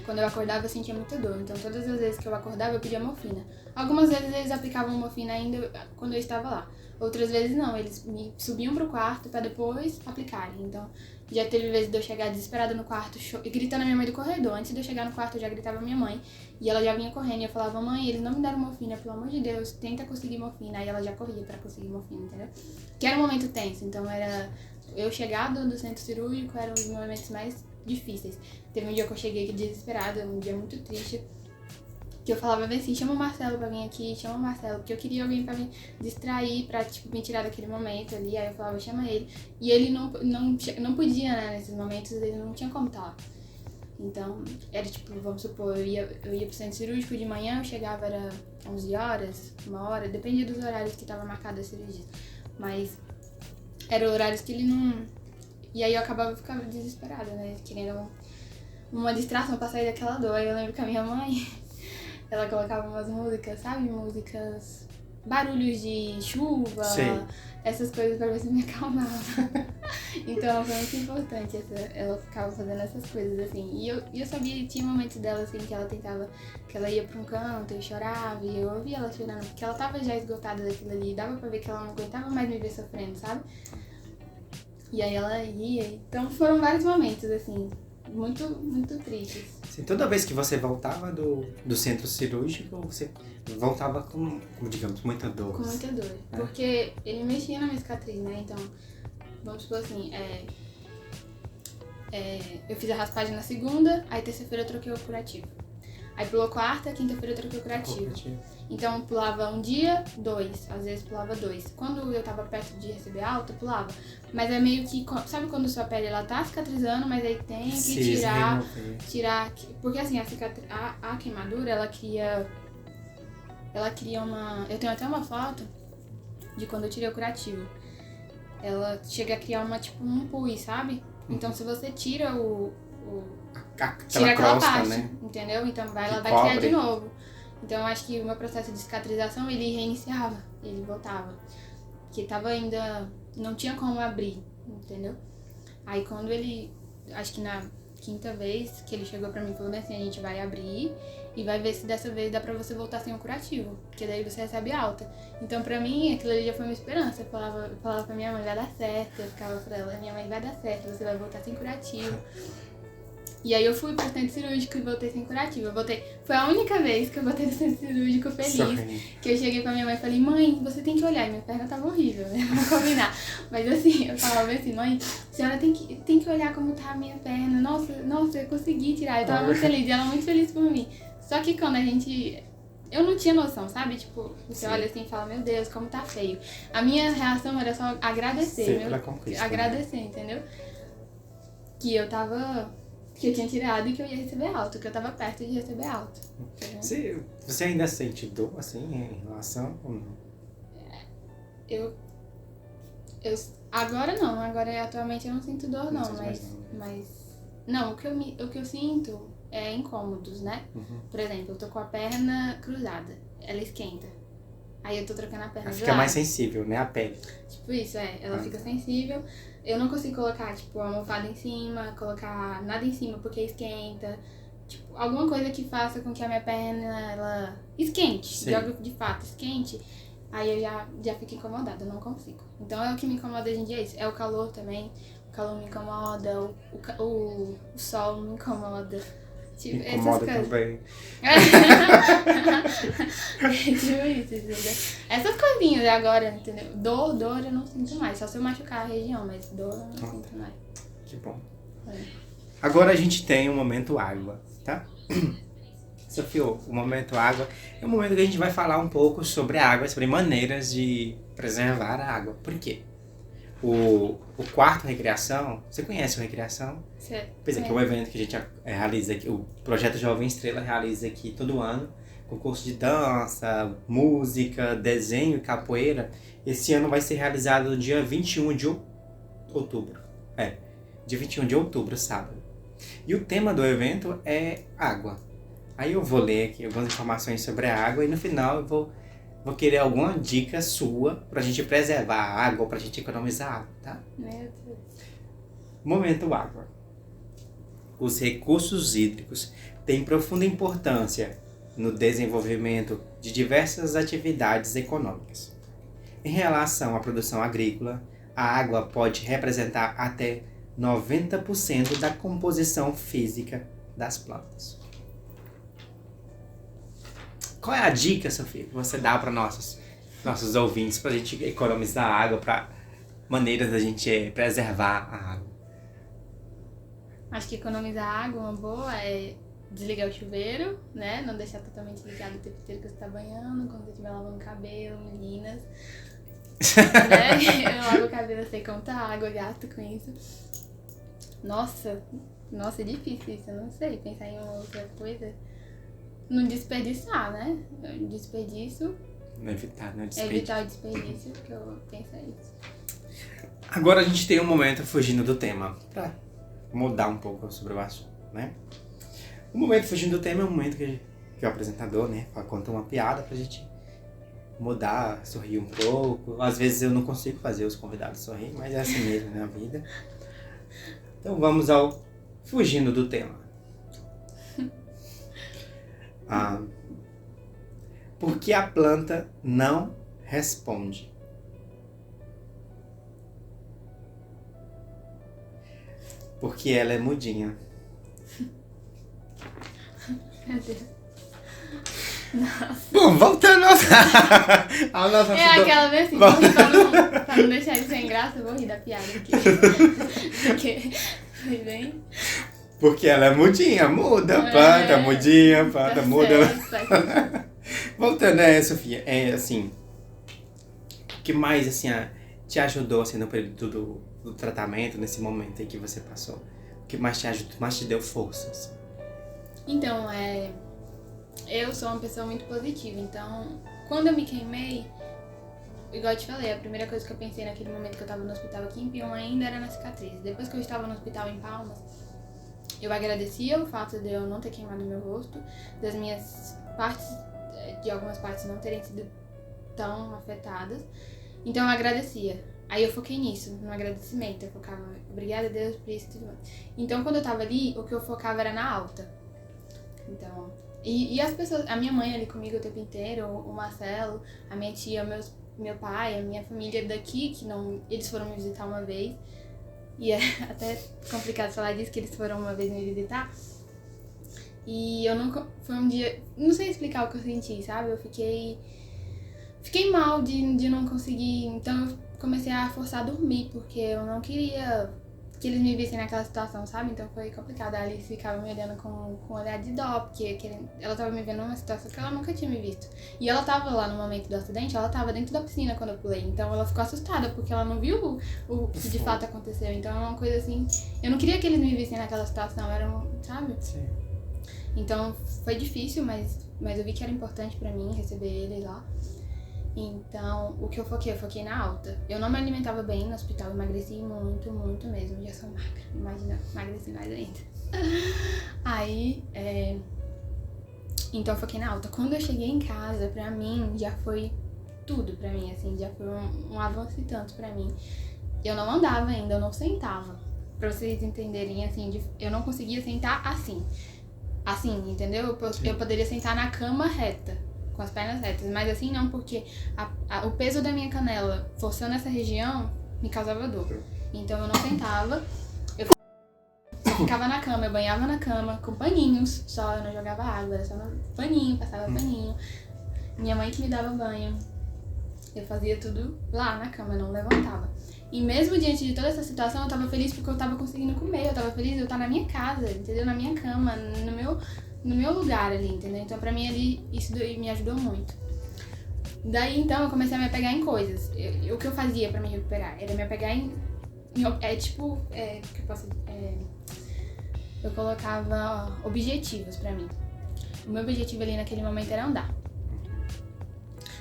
Quando eu acordava, eu sentia muita dor. Então, todas as vezes que eu acordava, eu pedia morfina. Algumas vezes eles aplicavam morfina ainda quando eu estava lá. Outras vezes não, eles me subiam pro quarto pra depois aplicarem. Então, já teve vezes de eu chegar desesperada no quarto e gritando a minha mãe do corredor. Antes de eu chegar no quarto, eu já gritava a minha mãe. E ela já vinha correndo e eu falava, mãe, eles não me deram morfina, pelo amor de Deus, tenta conseguir morfina. Aí ela já corria pra conseguir morfina, entendeu? Que era um momento tenso, então era... Eu chegar do centro cirúrgico eram os momentos mais difíceis. Teve um dia que eu cheguei aqui desesperada, um dia muito triste, que eu falava assim, chama o Marcelo pra vir aqui, chama o Marcelo, porque eu queria alguém pra me distrair, pra, tipo, me tirar daquele momento ali, aí eu falava, chama ele. E ele não podia, né, nesses momentos, ele não tinha como estar lá. Então, era tipo, vamos supor, eu ia pro centro cirúrgico de manhã, eu chegava, era 11 horas, 1 hora, dependia dos horários que tava marcado a cirurgia. Mas eram horários que ele não... E aí eu ficava desesperada, né, querendo uma distração pra sair daquela dor. Aí eu lembro que a minha mãe, ela colocava umas músicas, sabe, músicas, barulhos de chuva, essas coisas pra ver se me acalmava. Então foi muito importante, ela ficava fazendo essas coisas, assim. E eu sabia, tinha momentos dela, assim, que ela tentava, que ela ia pra um canto e chorava, e eu ouvia ela chorando, porque ela tava já esgotada daquilo ali, dava pra ver que ela não aguentava mais me ver sofrendo, sabe? E aí ela ia, então foram vários momentos, assim, muito, muito tristes. Assim, toda vez que você voltava do centro cirúrgico, você voltava com, digamos, muita dor. Com muita dor, porque ele mexia na minha cicatriz, né, então, vamos supor assim, eu fiz a raspagem na segunda, aí terça-feira eu troquei o curativo. Aí pulou quarta, quinta-feira eu troquei o curativo. Então pulava um dia, 2, às vezes pulava 2. Quando eu tava perto de receber alta, pulava. Mas é meio que, sabe quando sua pele ela tá cicatrizando, mas aí tem que tirar, porque assim, a queimadura, ela cria uma, eu tenho até uma foto de quando eu tirei o curativo. Ela chega a criar tipo um pus, sabe? Então se você tira tira aquela parte, né? Entendeu? Então ela vai criar de novo. Então eu acho que o meu processo de cicatrização, ele reiniciava, ele voltava. Porque tava ainda, não tinha como abrir, entendeu? Aí quando ele, acho que na quinta vez que ele chegou pra mim, falou assim, a gente vai abrir e vai ver se dessa vez dá pra você voltar sem o curativo, porque daí você recebe alta. Então pra mim, aquilo ali já foi uma esperança. Eu falava pra minha mãe, vai dar certo. Eu ficava pra ela, minha mãe, vai dar certo, você vai voltar sem curativo. E aí eu fui pro centro cirúrgico e voltei sem curativo. Foi a única vez que eu voltei no centro cirúrgico feliz. Que eu cheguei pra minha mãe e falei, mãe, você tem que olhar. E minha perna tava horrível, né? Vamos combinar. Mas assim, eu falava assim, mãe, a senhora tem que olhar como tá a minha perna. Nossa, eu consegui tirar. Eu tava muito feliz, e ela muito feliz por mim. Só que quando eu não tinha noção, sabe? Tipo, você olha assim e fala, meu Deus, como tá feio. A minha reação era só agradecer, agradecer, entendeu? Que eu tinha tirado e que eu ia receber alta, que eu tava perto de receber alta. Você ainda sente dor, assim, em relação ou não? Agora não, atualmente eu não sinto dor não, mas não, o que eu sinto é incômodos, né? Por exemplo, eu tô com a perna cruzada, ela esquenta. Aí eu tô trocando a perna de lado. Fica mais sensível, né, a pele. Tipo isso, ela fica sensível. Eu não consigo colocar, tipo, a almofada em cima, colocar nada em cima porque esquenta. Tipo, alguma coisa que faça com que a minha perna, ela esquente, jogue de fato, esquente. Aí eu já fico incomodada, eu não consigo. Então o que me incomoda hoje em dia é isso. É o calor também. O calor me incomoda, o sol me incomoda. Tipo, me incomoda também. Tipo isso, entendeu? Essas coisinhas agora, entendeu? Dor eu não sinto mais. Só se eu machucar a região, mas dor eu não sinto mais. Que bom. Agora a gente tem o momento água, tá? Sofia, o momento água é o momento que a gente vai falar um pouco sobre a água, sobre maneiras de preservar a água. Por quê? o quarto Recreação, você conhece o Recreação? Certo. Pois é, que é um evento que a gente realiza aqui, o Projeto Jovem Estrela realiza aqui todo ano, concurso de dança, música, desenho e capoeira. Esse ano vai ser realizado no dia 21 de outubro. Dia 21 de outubro, sábado. E o tema do evento é água. Aí eu vou ler aqui algumas informações sobre a água e no final eu vou querer alguma dica sua pra gente preservar a água ou pra gente economizar água, tá? Meu Deus. Momento água. Os recursos hídricos têm profunda importância no desenvolvimento de diversas atividades econômicas. Em relação à produção agrícola, a água pode representar até 90% da composição física das plantas. Qual é a dica, Sofia, que você dá para nossos ouvintes para a gente economizar água, para maneiras da gente preservar a água? Acho que economizar água, uma boa é desligar o chuveiro, né? Não deixar totalmente ligado o tempo inteiro que você tá banhando, quando você estiver lavando o cabelo, meninas. Né? Eu lavo o cabelo, eu sei quanta água, gasto com isso. Nossa, é difícil isso, eu não sei pensar em outra coisa. Não desperdiçar, né? Desperdício. Evitar o desperdício, que eu penso é isso. Agora a gente tem um momento fugindo do tema, pra mudar um pouco sobre o assunto, né? O momento fugindo do tema é um momento que o apresentador, né, conta uma piada pra gente mudar, sorrir um pouco. Às vezes eu não consigo fazer os convidados sorrir, mas é assim mesmo na vida. Então vamos ao fugindo do tema. Por que a planta não responde? Porque ela é mudinha. Meu Deus. Bom, voltando ao nosso aquela vez assim, pra não deixar ele sem graça, eu vou rir da piada aqui. Porque foi bem... Porque ela é mudinha, muda, planta, mudinha, planta, muda. Voltando a Sofia, assim, o que mais, assim, te ajudou, assim, no período do tratamento, nesse momento aí que você passou? O que mais te ajudou, mais te deu força, assim? Então, eu sou uma pessoa muito positiva, então, quando eu me queimei, igual eu te falei, a primeira coisa que eu pensei naquele momento que eu tava no hospital aqui em Pium ainda era na cicatriz. Depois que eu estava no hospital em Palmas, eu agradecia o fato de eu não ter queimado meu rosto, das minhas partes, de algumas partes não terem sido tão afetadas. Então eu agradecia. Aí eu foquei nisso, no agradecimento. Eu focava, obrigada a Deus por isso e tudo mais. Então quando eu tava ali, o que eu focava era na alta. Então, e as pessoas, a minha mãe ali comigo o tempo inteiro, o Marcelo, a minha tia, meu pai, a minha família daqui, que não, eles foram me visitar uma vez. E é até complicado falar disso, que eles foram uma vez me visitar. E eu não... Foi um dia... Não sei explicar o que eu senti, sabe? Eu fiquei mal de não conseguir... Então eu comecei a forçar a dormir, porque eu não queria que eles me vissem naquela situação, sabe? Então foi complicado. A Alice ficava me olhando com um olhar de dó, porque ela tava me vendo numa situação que ela nunca tinha me visto. E ela tava lá no momento do acidente, ela tava dentro da piscina quando eu pulei. Então ela ficou assustada, porque ela não viu o que de fato aconteceu. Então é uma coisa assim... Eu não queria que eles me vissem naquela situação, sabe? Sim. Então foi difícil, mas eu vi que era importante pra mim receber eles lá. Então, o que eu foquei na alta. Eu não me alimentava bem no hospital, emagreci muito, muito mesmo. Já sou magra, imagina, emagreci mais ainda. Aí, então eu foquei na alta. Quando eu cheguei em casa, pra mim, já foi tudo pra mim, assim, já foi um avanço e tanto pra mim. Eu não andava ainda, eu não sentava. Pra vocês entenderem, assim, eu não conseguia sentar assim. Assim, entendeu? Eu poderia sentar na cama reta, com as pernas retas, mas assim não, porque o peso da minha canela forçando essa região me causava dor. Então eu não sentava, eu ficava na cama, eu banhava na cama com paninhos só, eu não jogava água, era só no paninho, passava paninho. Minha mãe que me dava banho, eu fazia tudo lá na cama, eu não levantava. E mesmo diante de toda essa situação, eu tava feliz porque eu tava conseguindo comer, eu tava feliz de eu estar na minha casa, entendeu? Na minha cama, no meu lugar ali, entendeu? Então pra mim ali, isso me ajudou muito. Daí, então, eu comecei a me apegar em coisas. O que eu fazia pra me recuperar era me apegar em que eu posso... eu colocava objetivos pra mim. O meu objetivo ali naquele momento era andar.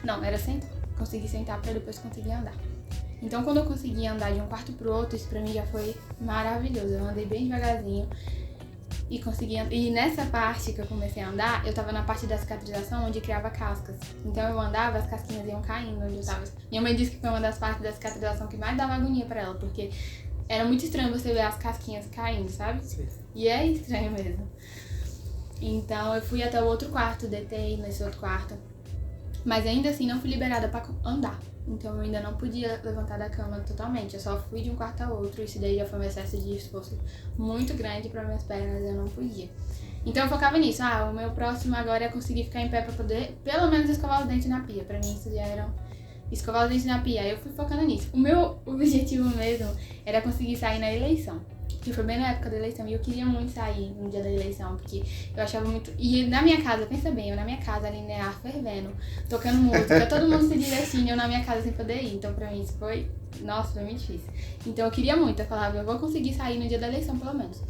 Não, era sentar. Conseguir sentar pra depois conseguir andar. Então, quando eu conseguia andar de um quarto pro outro, isso pra mim já foi maravilhoso. Eu andei bem devagarzinho e consegui andar. E nessa parte que eu comecei a andar, eu tava na parte da cicatrização onde criava cascas. Então, eu andava, as casquinhas iam caindo onde eu tava. Minha mãe disse que foi uma das partes da cicatrização que mais dava agonia pra ela, porque era muito estranho você ver as casquinhas caindo, sabe? Sim. E é estranho mesmo. Então, eu fui até o outro quarto, deitei nesse outro quarto. Mas ainda assim, não fui liberada pra andar. Então, eu ainda não podia levantar da cama totalmente. Eu só fui de um quarto a outro. Isso daí já foi um excesso de esforço muito grande para minhas pernas. Eu não podia. Então, eu focava nisso. O meu próximo agora é conseguir ficar em pé para poder, pelo menos, escovar os dentes na pia. Para mim, isso já era escovar os dentes na pia. Aí eu fui focando nisso. O meu objetivo mesmo era conseguir sair na eleição. Que foi bem na época da eleição. E eu queria muito sair no dia da eleição, porque eu achava muito... E na minha casa, pensa bem, eu na minha casa, linear, fervendo, tocando música, todo mundo se divertindo, eu na minha casa sem poder ir. Então, pra mim, isso foi... Nossa, foi muito difícil. Então, eu queria muito. Eu falava, eu vou conseguir sair no dia da eleição, pelo menos.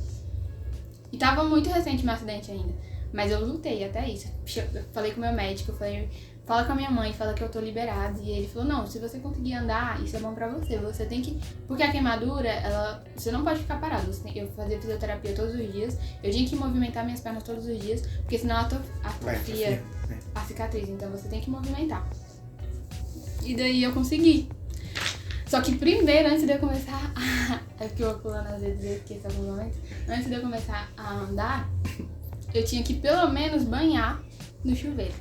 E tava muito recente meu acidente ainda. Mas eu lutei até isso. Eu falei com o meu médico, eu falei... Fala com a minha mãe, fala que eu tô liberada. E ele falou, não, se você conseguir andar, isso é bom pra você. Você tem que... Porque a queimadura, você não pode ficar parado. Eu fazia fisioterapia todos os dias. Eu tinha que movimentar minhas pernas todos os dias. Porque senão atrofia a cicatriz. Então você tem que movimentar. E daí eu consegui. Só que primeiro, antes de eu começar É porque eu pulando às vezes eu esqueço alguns momentos. Antes de eu começar a andar, eu tinha que pelo menos banhar no chuveiro.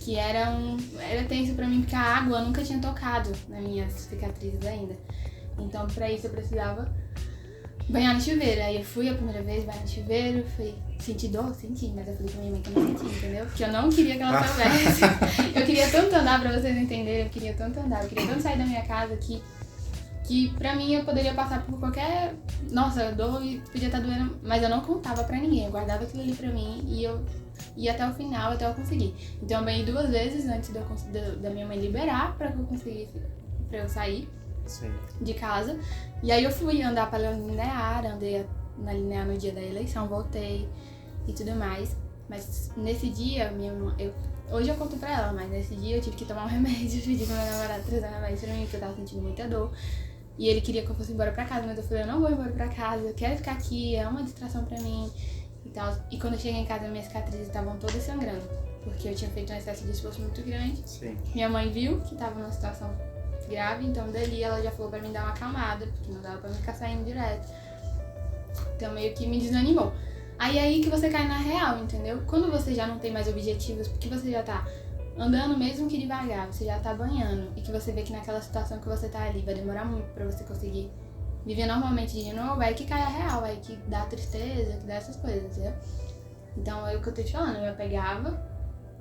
Que era tenso pra mim, porque a água nunca tinha tocado nas minhas cicatrizes ainda. Então, pra isso, eu precisava banhar no chuveiro. Aí eu fui a primeira vez, banhar no chuveiro, senti dor, senti, mas eu falei pra minha mãe que eu não senti, entendeu? Porque eu não queria que ela soubesse. Eu queria tanto andar, pra vocês entenderem, eu queria tanto andar, eu queria tanto sair da minha casa que pra mim eu poderia passar por qualquer... Nossa, dor podia estar doendo, mas eu não contava pra ninguém, eu guardava aquilo ali pra mim e eu ia até o final, até eu conseguir. Então eu banhei 2 vezes antes da minha mãe liberar pra que eu conseguisse, pra eu sair de casa. E aí eu fui andar pra linear, andei na linear no dia da eleição, voltei e tudo mais. Mas nesse dia, hoje eu conto pra ela, mas nesse dia eu tive que tomar um remédio, pedi pro meu namorado trazer um remédio pra mim, porque eu tava sentindo muita dor. E ele queria que eu fosse embora pra casa, mas eu falei, eu não vou embora pra casa, eu quero ficar aqui, é uma distração pra mim e tal. E quando eu cheguei em casa, minhas cicatrizes estavam todas sangrando, porque eu tinha feito um excesso de esforço muito grande. Sim. Minha mãe viu que tava numa situação grave, então dali ela já falou pra mim dar uma acalmada, porque não dava pra mim ficar saindo direto. Então meio que me desanimou. Aí que você cai na real, entendeu? Quando você já não tem mais objetivos, porque você já tá andando mesmo que devagar, você já tá banhando, e que você vê que naquela situação que você tá ali vai demorar muito pra você conseguir viver normalmente de novo, aí que cai a real, aí que dá tristeza, que dá essas coisas, entendeu? Então é o que eu tô te falando, eu me apegava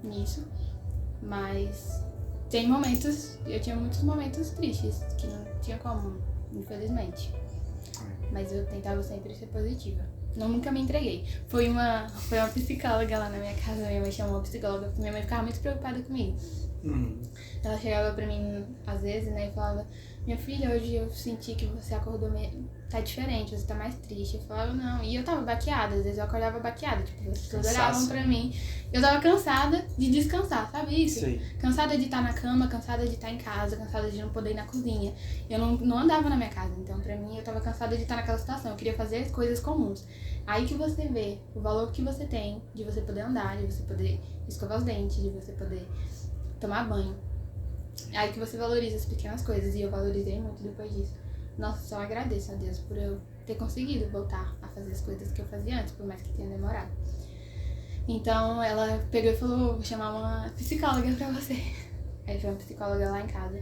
nisso, mas eu tinha muitos momentos tristes, que não tinha como, infelizmente. Mas eu tentava sempre ser positiva. Nunca me entreguei. Foi uma psicóloga lá na minha casa, minha mãe chamou uma psicóloga, porque minha mãe ficava muito preocupada comigo. Ela chegava pra mim, às vezes, né, e falava, minha filha, hoje eu senti que você acordou tá diferente, você tá mais triste. Eu falava, não, e eu tava baqueada, às vezes eu acordava baqueada, tipo, as pessoas olhavam pra mim. Eu tava cansada de descansar, sabe isso? Sim. Cansada de estar na cama, cansada de estar em casa, cansada de não poder ir na cozinha. Eu não andava na minha casa, então pra mim eu tava cansada de estar naquela situação, eu queria fazer as coisas comuns. Aí que você vê o valor que você tem de você poder andar, de você poder escovar os dentes, de você poder tomar banho. Aí que você valoriza as pequenas coisas, e eu valorizei muito depois disso. Nossa, só agradeço a Deus por eu ter conseguido voltar a fazer as coisas que eu fazia antes, por mais que tenha demorado. Então ela pegou e falou, vou chamar uma psicóloga pra você. Aí foi uma psicóloga lá em casa.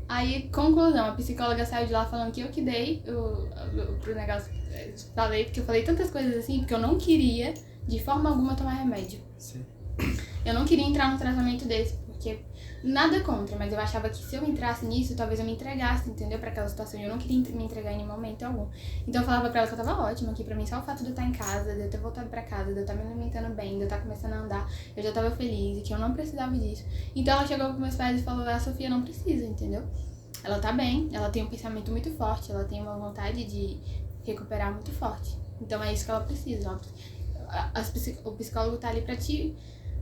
Aí, conclusão, a psicóloga saiu de lá falando que eu que dei pro negócio. Falei, porque eu falei tantas coisas assim, porque eu não queria, de forma alguma, tomar remédio. Sim. Eu não queria entrar num tratamento desse, porque nada contra, mas eu achava que se eu entrasse nisso, talvez eu me entregasse, entendeu? Pra aquela situação, e eu não queria me entregar em nenhum momento algum. Então eu falava pra ela que eu tava ótima, que pra mim só o fato de eu estar em casa, de eu ter voltado pra casa, de eu estar me alimentando bem, de eu estar começando a andar, eu já tava feliz, e que eu não precisava disso. Então ela chegou pros meus pais e falou, a Sofia não precisa, entendeu? Ela tá bem, ela tem um pensamento muito forte, ela tem uma vontade de recuperar muito forte. Então é isso que ela precisa. O psicólogo tá ali pra te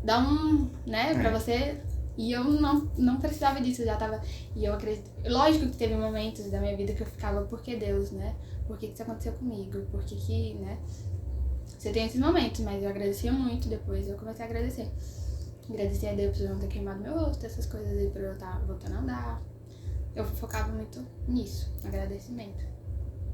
dar né, pra você... E eu não precisava disso, eu já tava... E eu acredito... Lógico que teve momentos da minha vida que eu ficava, por que Deus, né? Por que isso aconteceu comigo? Por que, né? Você tem esses momentos, mas eu agradecia muito depois, eu comecei a agradecer. Agradecer a Deus por não ter queimado meu rosto, essas coisas aí, pra eu estar voltando a andar. Eu focava muito nisso, no agradecimento.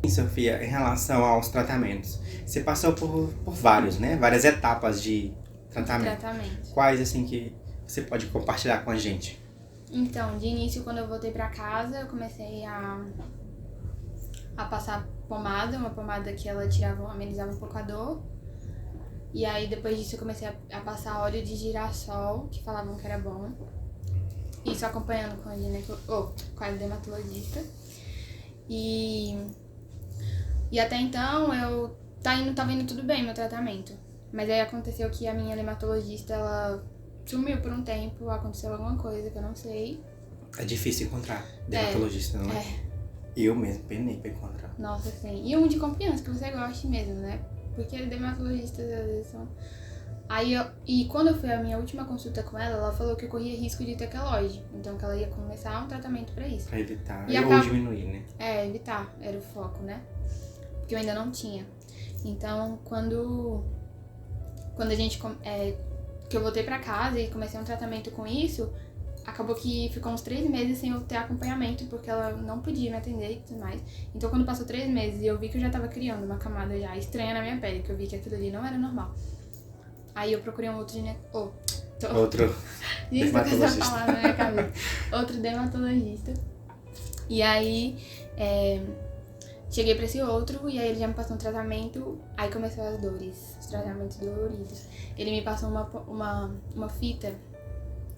E, Sofia, em relação aos tratamentos, você passou por vários, né? Várias etapas de tratamento. Quais, assim, que você pode compartilhar com a gente? Então, de início, quando eu voltei pra casa, eu comecei a passar pomada, uma pomada que ela amenizava um pouco a dor. E aí, depois disso, eu comecei a passar óleo de girassol, que falavam que era bom. Isso acompanhando com a dermatologista. E até então, tava indo tudo bem, meu tratamento. Mas aí aconteceu que a minha dermatologista, ela sumiu por um tempo, aconteceu alguma coisa que eu não sei. É difícil encontrar dermatologista, não é? Eu mesmo penei pra encontrar. Nossa, sim. E um de confiança, que você goste mesmo, né? Porque dermatologistas às vezes são... E quando eu fui à minha última consulta com ela falou que eu corria risco de ter queloide. Então que ela ia começar um tratamento pra isso. Pra evitar, ou diminuir, né? Evitar, era o foco, né? Porque eu ainda não tinha. Então, quando a gente... que eu voltei pra casa e comecei um tratamento com isso, acabou que ficou uns 3 meses sem eu ter acompanhamento, porque ela não podia me atender e tudo mais. Então, quando passou 3 meses e eu vi que eu já tava criando uma camada já estranha na minha pele, que eu vi que aquilo ali não era normal. Aí eu procurei um outro Outro dermatologista. Palavra na minha cabeça. Outro dermatologista. E aí, cheguei pra esse outro, e aí ele já me passou um tratamento, aí começou as dores, os tratamentos doloridos. Ele me passou uma fita,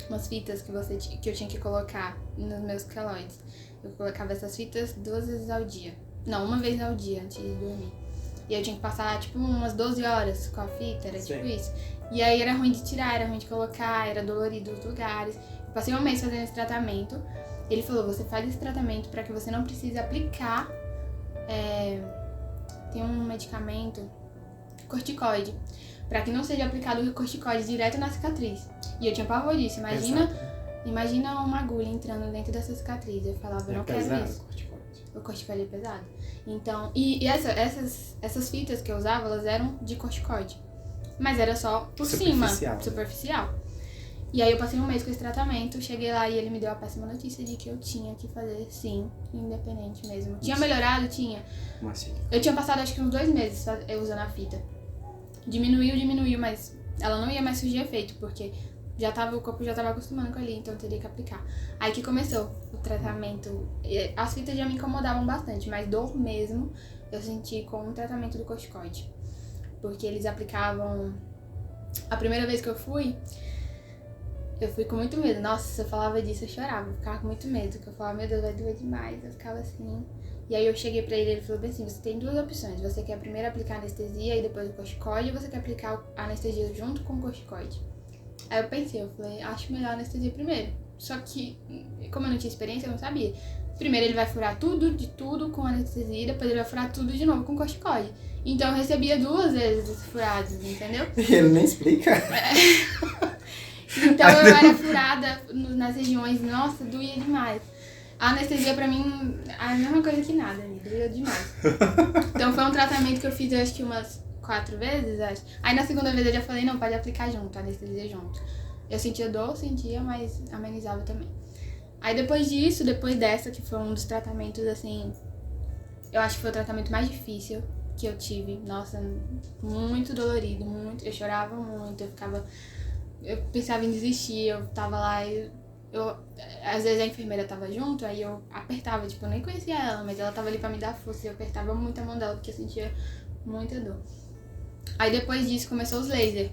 umas fitas que eu tinha que colocar nos meus queloides. Eu colocava essas fitas 2 vezes ao dia. Não, 1 vez ao dia, antes de dormir. E eu tinha que passar, tipo, umas 12 horas com a fita, era tipo isso. E aí era ruim de tirar, era ruim de colocar, era dolorido os lugares. Eu passei 1 mês fazendo esse tratamento. Ele falou, você faz esse tratamento pra que você não precise aplicar... tem um medicamento, corticoide, pra que não seja aplicado o corticoide direto na cicatriz. E eu tinha pavor disso, imagina uma agulha entrando dentro dessa cicatriz. Eu falava, eu não quero isso. O corticoide é pesado. Então, e essas fitas que eu usava, elas eram de corticoide. Mas era só por cima, superficial. E aí eu passei 1 mês com esse tratamento, cheguei lá e ele me deu a péssima notícia de que eu tinha que fazer, sim, independente mesmo. Tinha melhorado? Tinha. Eu tinha passado acho que uns 2 meses usando a fita. Diminuiu, mas ela não ia mais surgir efeito, porque o corpo já tava acostumando com ali, então eu teria que aplicar. Aí que começou o tratamento. As fitas já me incomodavam bastante, mas dor mesmo eu senti com o tratamento do corticoide. Porque eles aplicavam... A primeira vez que eu fui com muito medo. Nossa, se eu falava disso, eu chorava. Eu ficava com muito medo, porque eu falava, meu Deus, vai doer demais. Eu ficava assim. E aí eu cheguei pra ele falou bem assim, você tem 2 opções. Você quer primeiro aplicar anestesia e depois o corticoide, ou você quer aplicar a anestesia junto com o corticoide? Aí eu pensei, eu falei, acho melhor a anestesia primeiro. Só que, como eu não tinha experiência, eu não sabia. Primeiro ele vai furar tudo com anestesia, depois ele vai furar tudo de novo com corticoide. Então eu recebia 2 vezes esses furados, entendeu? Ele nem explica. Então eu era furada nas regiões, nossa, doía demais. A anestesia pra mim é a mesma coisa que nada, me doía demais. Então foi um tratamento que eu fiz acho que umas 4 vezes, acho. Aí na segunda vez eu já falei, não, pode aplicar junto, a anestesia junto. Eu sentia dor, mas amenizava também. Aí depois dessa, que foi um dos tratamentos, assim, eu acho que foi o tratamento mais difícil que eu tive. Nossa, muito dolorido, muito. Eu chorava muito, eu pensava em desistir, eu tava lá, às vezes a enfermeira tava junto, aí eu apertava, tipo, eu nem conhecia ela, mas ela tava ali pra me dar força, e eu apertava muito a mão dela, porque eu sentia muita dor. Aí depois disso começou os laser.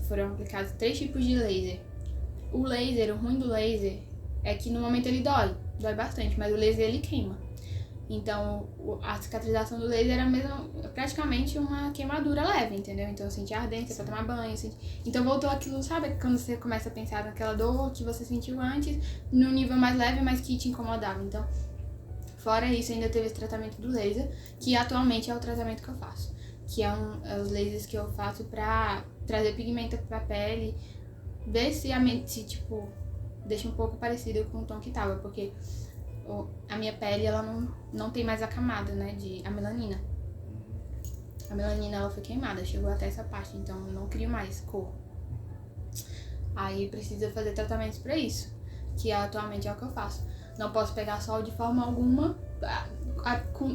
foram aplicados 3 tipos de laser. O ruim do laser é que no momento ele dói bastante, mas o laser ele queima. Então, a cicatrização do laser era praticamente uma queimadura leve, entendeu? Então, eu senti ardência pra tomar banho. Então, voltou aquilo, sabe? Quando você começa a pensar naquela dor que você sentiu antes, num nível mais leve, mas que te incomodava. Então, fora isso, ainda teve esse tratamento do laser, que atualmente é o tratamento que eu faço. Que é os lasers que eu faço pra trazer pigmento pra pele, ver se tipo, deixa um pouco parecido com o tom que tava, porque a minha pele, ela não tem mais a camada, né, a melanina. A melanina, ela foi queimada, chegou até essa parte, então eu não crio mais cor. Aí precisa fazer tratamentos pra isso, que atualmente é o que eu faço. Não posso pegar sol de forma alguma.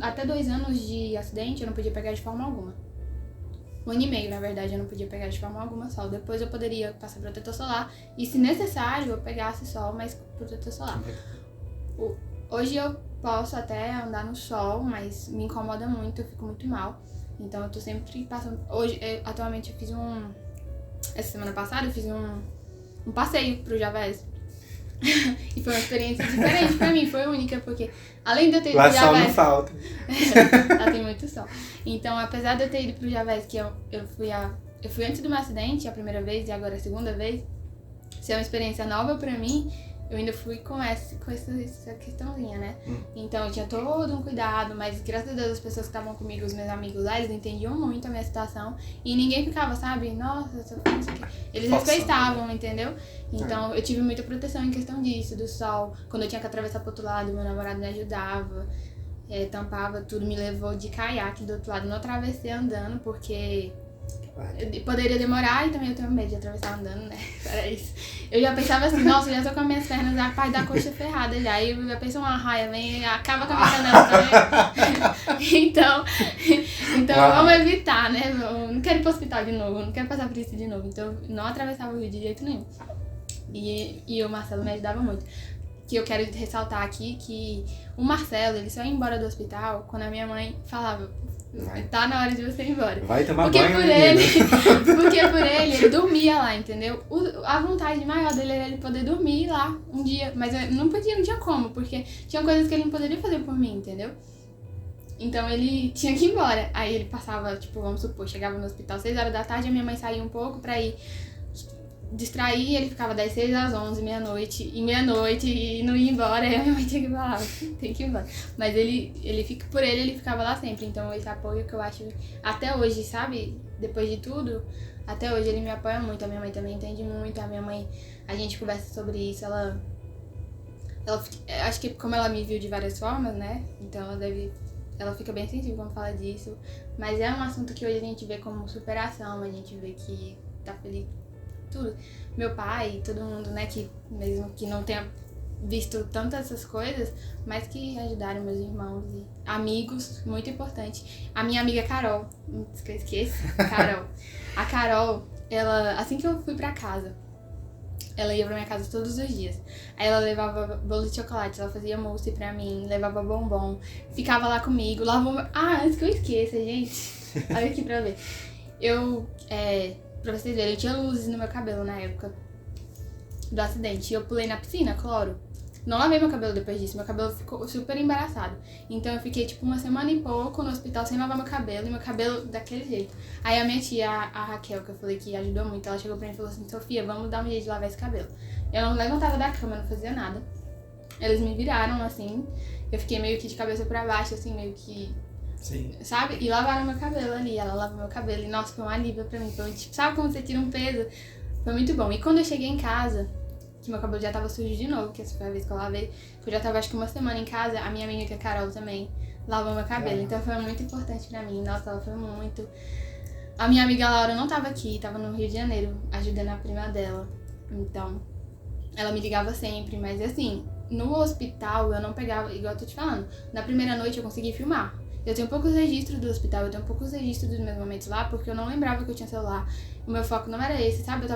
Até 2 anos de acidente, eu não podia pegar de forma alguma. 1 ano e meio, na verdade, eu não podia pegar de forma alguma sol. Depois eu poderia passar protetor solar, e se necessário, eu pegasse sol, mas protetor solar. Hoje eu posso até andar no sol, mas me incomoda muito, eu fico muito mal. Então eu tô sempre passando... Atualmente eu fiz essa semana passada eu fiz um passeio pro Javés. E foi uma experiência diferente pra mim, foi única, porque além de eu ter ido pro Javés... Lá sol não falta. Lá tem muito sol. Então, apesar de eu ter ido pro Javés, que eu fui antes do meu acidente, a primeira vez, e agora a segunda vez, ser uma experiência nova pra mim, eu ainda fui com essa questãozinha, né? Então eu tinha todo um cuidado, mas graças a Deus as pessoas que estavam comigo, os meus amigos lá, eles entendiam muito a minha situação e ninguém ficava, sabe? Nossa, não sei o que. Eles respeitavam, entendeu? Então eu tive muita proteção em questão disso, do sol. Quando eu tinha que atravessar pro outro lado, meu namorado me ajudava, tampava tudo, me levou de caiaque do outro lado. Não atravessei andando, porque poderia demorar e também eu tenho medo de atravessar andando, né? Era isso. Eu já pensava assim, nossa, eu já tô com as minhas pernas a parte da coxa ferrada já. E eu já penso uma raia, vem, acaba com a minha janela também. Então vamos evitar, né? Eu não quero ir pro hospital de novo, eu não quero passar por isso de novo. Então eu não atravessava o rio de jeito nenhum. E o Marcelo me ajudava muito. Que eu quero ressaltar aqui que o Marcelo, ele só ia embora do hospital quando a minha mãe falava, tá na hora de você ir embora. Vai tomar porque banho, Porque por ele dormia lá, entendeu? A vontade maior dele era ele poder dormir lá um dia, mas eu não tinha como, porque tinha coisas que ele não poderia fazer por mim, entendeu? Então ele tinha que ir embora. Aí ele passava, tipo, vamos supor, chegava no hospital 6 horas da tarde, a minha mãe saía um pouco pra ir distrair, ele ficava das 6 às 11, meia-noite, e não ia embora, aí a minha mãe tinha que falar, tem que ir embora. Mas ele ficava lá sempre, então esse apoio que eu acho, até hoje, sabe, depois de tudo, até hoje ele me apoia muito, a minha mãe também entende muito, a minha mãe, a gente conversa sobre isso, ela acho que como ela me viu de várias formas, né, então ela fica bem sensível quando fala disso, mas é um assunto que hoje a gente vê como superação, a gente vê que tá feliz, tudo. Meu pai, todo mundo, né, que mesmo que não tenha visto tantas essas coisas, mas que ajudaram meus irmãos e amigos, muito importante. A minha amiga Carol, que eu esqueço, Carol. A Carol, ela, assim que eu fui pra casa, ela ia pra minha casa todos os dias. Aí ela levava bolo de chocolate, ela fazia mousse pra mim, levava bombom, ficava lá comigo, lavou... antes que eu esqueça, gente. Olha aqui pra ver. Pra vocês verem, eu tinha luzes no meu cabelo na época do acidente. E eu pulei na piscina, cloro. Não lavei meu cabelo depois disso, meu cabelo ficou super embaraçado. Então eu fiquei tipo 1 semana e pouco no hospital sem lavar meu cabelo, e meu cabelo daquele jeito. Aí a minha tia, a Raquel, que eu falei que ajudou muito, ela chegou pra mim e falou assim, Sofia, vamos dar um jeito de lavar esse cabelo. Eu não levantava da cama, não fazia nada. Eles me viraram assim, eu fiquei meio que de cabeça pra baixo, assim, meio que... Sim. Sabe? E lavaram meu cabelo ali, ela lavou meu cabelo, e nossa, foi um alívio pra mim. Foi, tipo, sabe quando você tira um peso? Foi muito bom. E quando eu cheguei em casa, que meu cabelo já tava sujo de novo, que essa foi a vez que eu lavei, que eu já tava acho que 1 semana em casa, a minha amiga, que é a Carol, também lavou meu cabelo. Então foi muito importante pra mim, nossa, ela foi muito... A minha amiga Laura não tava aqui, tava no Rio de Janeiro, ajudando a prima dela. Então, ela me ligava sempre, mas assim, no hospital eu não pegava, igual eu tô te falando, na primeira noite eu consegui filmar. Eu tenho poucos registros do hospital, eu tenho poucos registros dos meus momentos lá, porque eu não lembrava que eu tinha celular. O meu foco não era esse, sabe?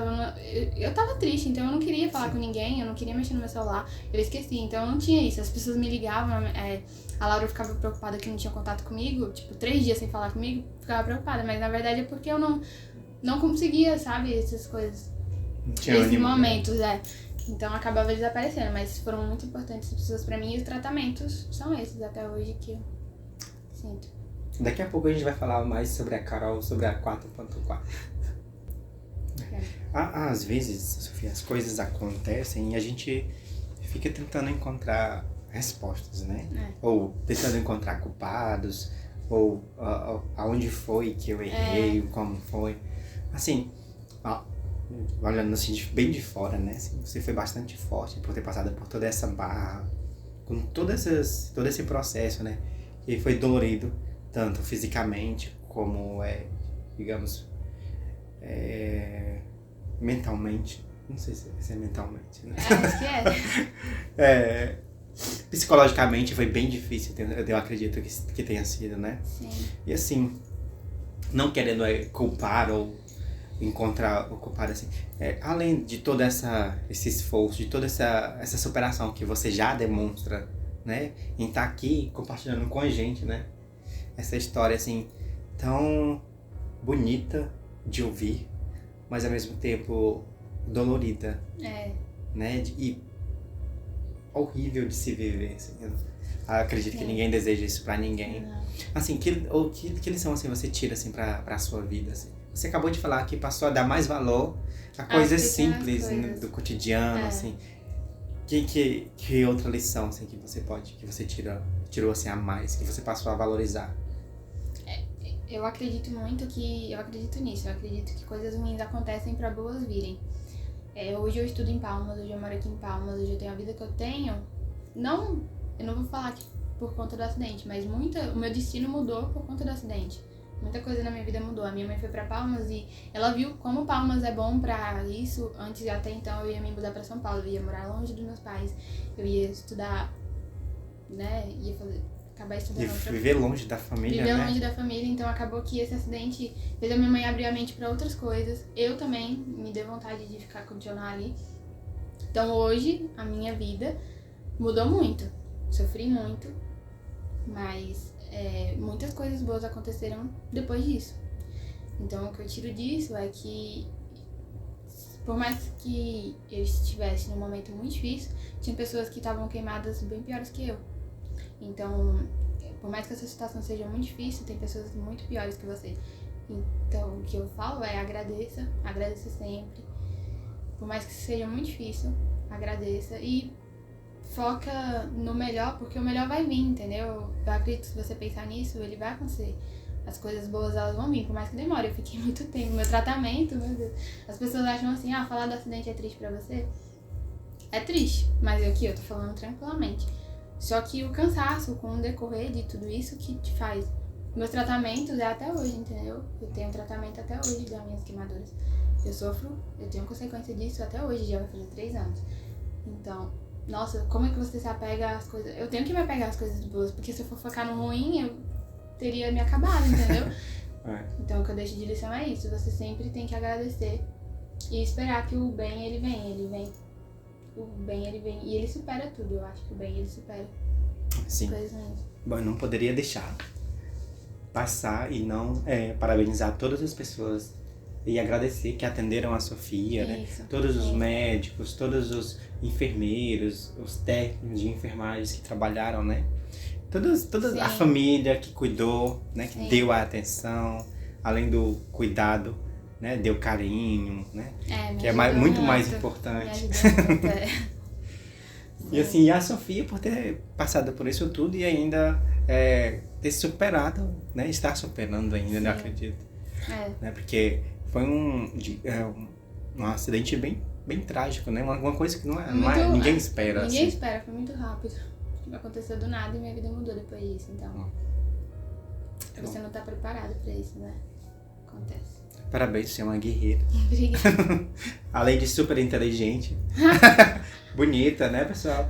Eu tava triste, então eu não queria falar com ninguém, eu não queria mexer no meu celular, eu esqueci, então eu não tinha isso. As pessoas me ligavam, a Laura ficava preocupada que não tinha contato comigo, tipo, 3 dias sem falar comigo, ficava preocupada, mas na verdade é porque eu não conseguia, sabe, essas coisas. Não tinha Esses ânimo, né? momentos, Então acabava desaparecendo, mas foram muito importantes as pessoas pra mim e os tratamentos são esses até hoje que eu sinto. Daqui a pouco a gente vai falar mais sobre a Carol, sobre a 4.4. Às vezes, Sofia, as coisas acontecem e a gente fica tentando encontrar respostas, né? Ou tentando encontrar culpados, ou aonde foi que eu errei, como foi. Assim, olhando assim, bem de fora, né? Assim, você foi bastante forte por ter passado por toda essa barra, com todo esse processo, né? Que foi dolorido, tanto fisicamente como, digamos, mentalmente. Não sei se é mentalmente, né? Acho que é. Psicologicamente foi bem difícil, eu acredito que tenha sido, né? Sim. E assim, não querendo culpar ou encontrar o culpado, assim, além de todo esse esforço, de toda essa superação que você já demonstra, né? Em estar aqui compartilhando com a gente, né? Essa história, assim, tão bonita de ouvir, mas ao mesmo tempo dolorida, né? E horrível de se viver, assim. Eu acredito que ninguém deseja isso pra ninguém. Não. Assim, que lição, assim, você tira, assim, pra sua vida, assim? Você acabou de falar que passou a dar mais valor a coisas simples, né, do cotidiano, assim. Que outra lição, assim, que você tirou, assim, a mais, que você passou a valorizar? Eu acredito nisso, eu acredito que coisas ruins acontecem pra boas virem. Hoje eu estudo em Palmas, hoje eu moro aqui em Palmas, hoje eu tenho a vida que eu tenho. Eu não vou falar que por conta do acidente, mas o meu destino mudou por conta do acidente. Muita coisa na minha vida mudou. A minha mãe foi pra Palmas e ela viu como Palmas é bom pra isso. Antes, até então, eu ia me mudar pra São Paulo, eu ia morar longe dos meus pais, eu ia estudar, né, acabar estudando. E viver longe da família, Viver né? longe da família, então acabou que esse acidente fez a minha mãe abrir a mente pra outras coisas. Eu também me dei vontade de continuar ali. Então hoje, a minha vida mudou muito. Sofri muito, mas muitas coisas boas aconteceram depois disso. Então o que eu tiro disso é que, por mais que eu estivesse num momento muito difícil, tinha pessoas que estavam queimadas bem piores que eu. Então, por mais que essa situação seja muito difícil, tem pessoas muito piores que você. Então, o que eu falo é agradeça sempre. Por mais que seja muito difícil, agradeça e foca no melhor, porque o melhor vai vir, entendeu? Eu acredito que se você pensar nisso, ele vai acontecer. As coisas boas, elas vão vir, por mais que demore. Eu fiquei muito tempo. Meu tratamento, meu Deus. As pessoas acham assim, falar do acidente é triste pra você? É triste, mas eu tô falando tranquilamente. Só que o cansaço com o decorrer de tudo isso que te faz. Meus tratamentos é até hoje, entendeu? Eu tenho tratamento até hoje das minhas queimaduras. Eu tenho consequência disso até hoje, já vai fazer 3 anos. Então, nossa, como é que você se apega às coisas? Eu tenho que me apegar às coisas boas, porque se eu for focar no ruim, eu teria me acabado, entendeu? Então, o que eu deixo de lição é isso. Você sempre tem que agradecer e esperar que o bem, ele vem. O bem, ele vem. E ele supera tudo, eu acho que o bem, ele supera. Sim. Bom, eu não poderia deixar passar e não parabenizar todas as pessoas e agradecer que atenderam a Sofia, né? Todos os médicos, todos os enfermeiros, os técnicos de enfermagem que trabalharam, né? Toda a família que cuidou, né? Que deu a atenção, além do cuidado, né? Deu carinho, né? Que é muito mais importante. E assim, a Sofia por ter passado por isso tudo e ainda ter superado, né? Estar superando ainda, né? Eu acredito. Né? Porque foi um acidente bem trágico, né? Uma coisa que ninguém espera. Ninguém assim. espera, foi muito rápido. Aconteceu do nada e minha vida mudou depois disso, então. Você não tá preparado pra isso, né? Acontece. Parabéns, você é uma guerreira. Obrigada. Além de super inteligente. Bonita, né, pessoal?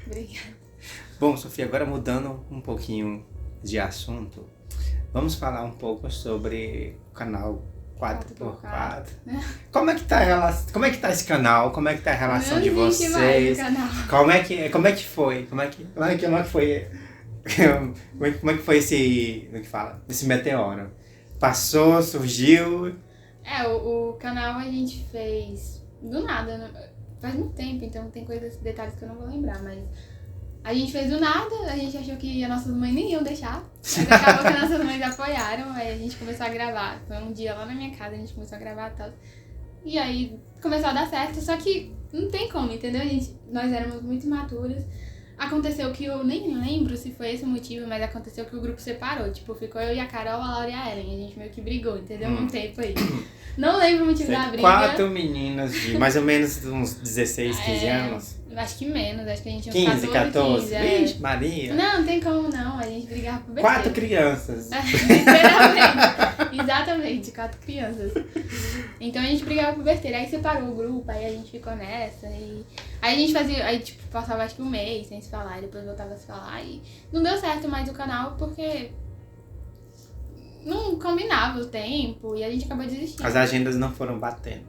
Obrigada. Bom, Sofia, agora mudando um pouquinho de assunto, vamos falar um pouco sobre o canal 4x4. Como é que tá esse canal? Como é que tá a relação de vocês? Como é que foi? Como é que foi esse meteoro? Passou, surgiu, O canal a gente fez do nada, faz muito tempo, então tem detalhes que eu não vou lembrar, mas a gente fez do nada, a gente achou que as nossas mães nem iam deixar, mas acabou que as nossas mães apoiaram, aí a gente começou a gravar. Foi um dia lá na minha casa, a gente começou a gravar e tal. E aí começou a dar certo, só que não tem como, entendeu? Nós éramos muito imaturas. Aconteceu que eu nem lembro se foi esse o motivo, mas aconteceu que o grupo separou. Tipo, ficou eu e a Carol, a Laura e a Ellen. A gente meio que brigou, entendeu? Um tempo aí. Não lembro o motivo da briga. 4 meninas de mais ou menos uns 16, 15 anos. Acho que menos, acho que a gente tinha uns 15, 14. 15, Vixe, Maria. Não tem como não, a gente brigava por besteira. 4 crianças. Literalmente. Exatamente, 4 crianças. Então a gente brigava por besteira, aí separou o grupo, aí a gente ficou nessa. Aí a gente fazia, aí tipo, passava acho que um mês sem se falar, e depois voltava a se falar. E não deu certo mais o canal porque não combinava o tempo e a gente acabou desistindo. As agendas não foram batendo.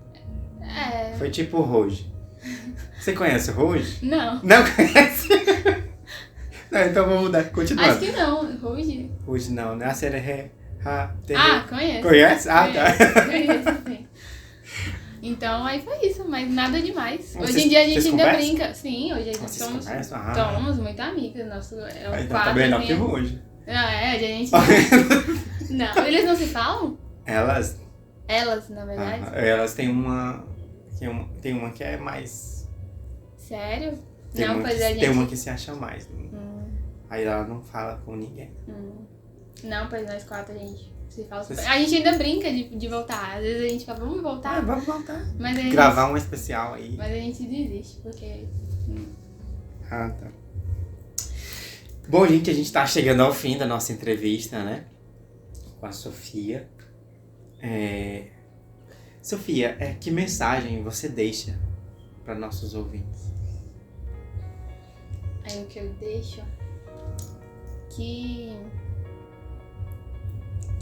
Foi tipo o Roge. Você conhece o Roge? Não. Não conhece? Não, então vamos mudar, continuando. Acho que não, Roge. Roge não, né? A série Conheço. Conhece? Ah, tá. Conheço, sim. Então aí foi isso, mas nada demais. Vocês- Hoje em dia a gente vocês ainda conversam? brinca. Sim, hoje a gente Vocês somos conversam? Ah. somos muito amigas. Nosso é um Então quadro. tá melhor que o minha- Roge. A gente. Não, eles não se falam? Elas, Elas, na verdade. elas têm uma que é mais... Sério? Tem, não, uma pois que, a gente. tem uma que se acha mais. Aí ela não fala com ninguém. Não, pois nós 4 a gente se fala. Vocês- A gente ainda brinca de voltar. Às vezes a gente fala, vamos voltar. Vamos voltar. Mas a gente, Gravar um especial aí. mas a gente desiste, porque. Ah, tá. Bom, gente, a gente tá chegando ao fim da nossa entrevista, né? Com a Sofia. Sofia, que mensagem você deixa para nossos ouvintes? Aí o que eu deixo que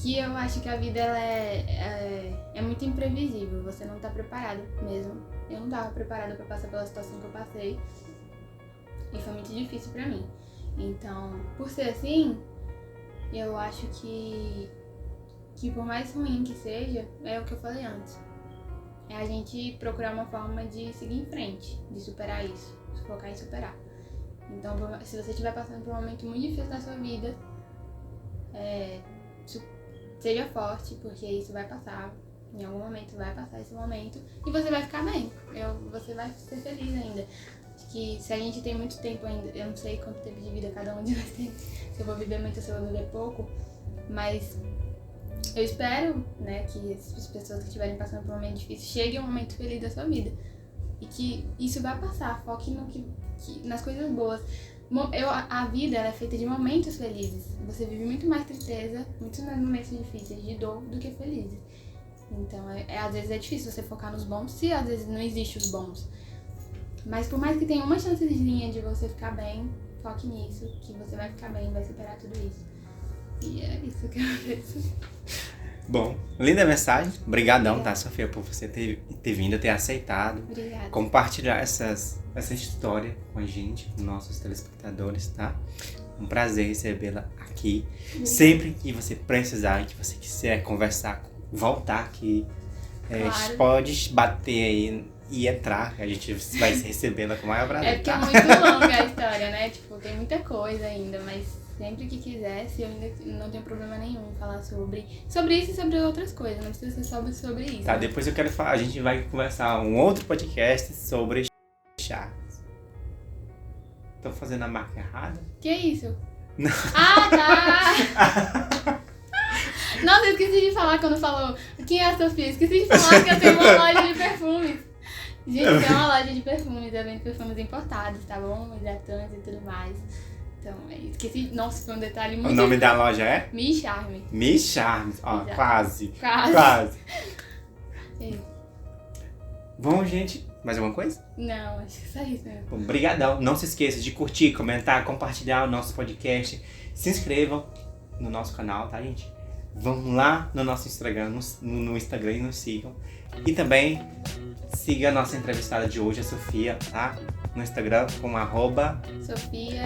eu acho que a vida ela é muito imprevisível, você não tá preparado mesmo. Eu não tava preparada pra passar pela situação que eu passei e foi muito difícil pra mim. Então, por ser assim, eu acho que por mais ruim que seja, é o que eu falei antes. É a gente procurar uma forma de seguir em frente, de superar isso, se focar em superar. Então, se você estiver passando por um momento muito difícil na sua vida, seja forte, porque isso vai passar. Em algum momento vai passar esse momento e você vai ficar bem. Você vai ser feliz ainda. Acho que se a gente tem muito tempo ainda, eu não sei quanto tempo de vida cada um de nós tem, se eu vou viver muito ou se eu vou viver pouco, mas eu espero, né, que as pessoas que estiverem passando por um momento difícil cheguem a um momento feliz da sua vida. E que isso vai passar, foque nas coisas boas. A vida ela é feita de momentos felizes. Você vive muito mais tristeza, muitos mais momentos difíceis, de dor, do que felizes. Então, às vezes é difícil você focar nos bons, se às vezes não existe os bons. Mas por mais que tenha uma chancezinha de você ficar bem, foque nisso, que você vai ficar bem, vai superar tudo isso. E é isso que eu penso. Bom, linda mensagem. Obrigadão, tá, Sofia, por você ter vindo, ter aceitado. Obrigada. Compartilhar essa história com a gente, com nossos telespectadores, tá? Um prazer recebê-la aqui. Sempre que você precisar, que você quiser conversar, voltar aqui, Claro. pode bater aí e entrar. A gente vai recebê-la com o maior prazer, É porque é tá? muito longa a história, né? Tipo, tem muita coisa ainda, mas sempre que quiser, se eu ainda não tenho problema nenhum em falar sobre isso e sobre outras coisas. Não precisa ser sobre isso. Tá, né? depois eu quero falar, a gente vai conversar um outro podcast sobre Charles. Tô fazendo a marca errada? Que isso? Não. Ah, tá! Nossa, eu esqueci de falar quando falou quem é a Sofia. Esqueci de falar que eu tenho uma loja de perfumes. Gente, tem uma loja de perfumes, eu vendo perfumes importados, tá bom? Hidratantes e tudo mais. Então, esqueci. Nossa, foi um detalhe muito... O nome da loja é? Me Charme. Miss Charmes. Ó, Exato. quase. Quase. É. Bom, gente, mais alguma coisa? Não, acho que só isso mesmo. Bom, brigadão. Não se esqueça de curtir, comentar, compartilhar o nosso podcast. Se inscrevam no nosso canal, tá, gente? Vão lá no nosso Instagram, no Instagram e nos sigam. E também siga a nossa entrevistada de hoje, a Sofia, tá? No Instagram com Sofia...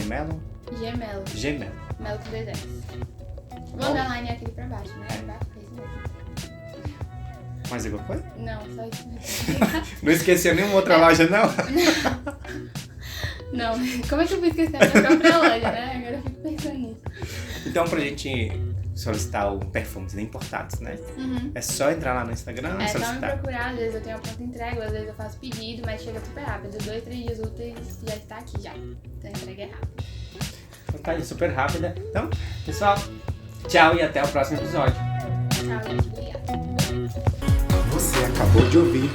_Melo. Gemelo. Gmail. Melo com 2 S. O underline é aquele pra baixo, né? Embaixo, é isso mesmo. Mais alguma coisa? Não, só isso. Não esqueceu nenhuma outra loja, não? Não, como é que eu vou esquecer a minha própria loja, né? Agora eu fico pensando nisso. Então, pra gente solicitar o perfumes importados, né? Uhum. É só entrar lá no Instagram e É só me solicitar. procurar, às vezes eu tenho a pronta entrega, às vezes eu faço pedido, mas chega super rápido. 2, 3 dias úteis já está aqui já. Então a entrega é rápida. Então tá aí, super rápida. Então, pessoal, tchau e até o próximo episódio. Tchau, gente. Obrigada. Você acabou de ouvir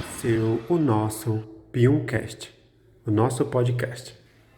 o nosso Piumcast, o nosso podcast.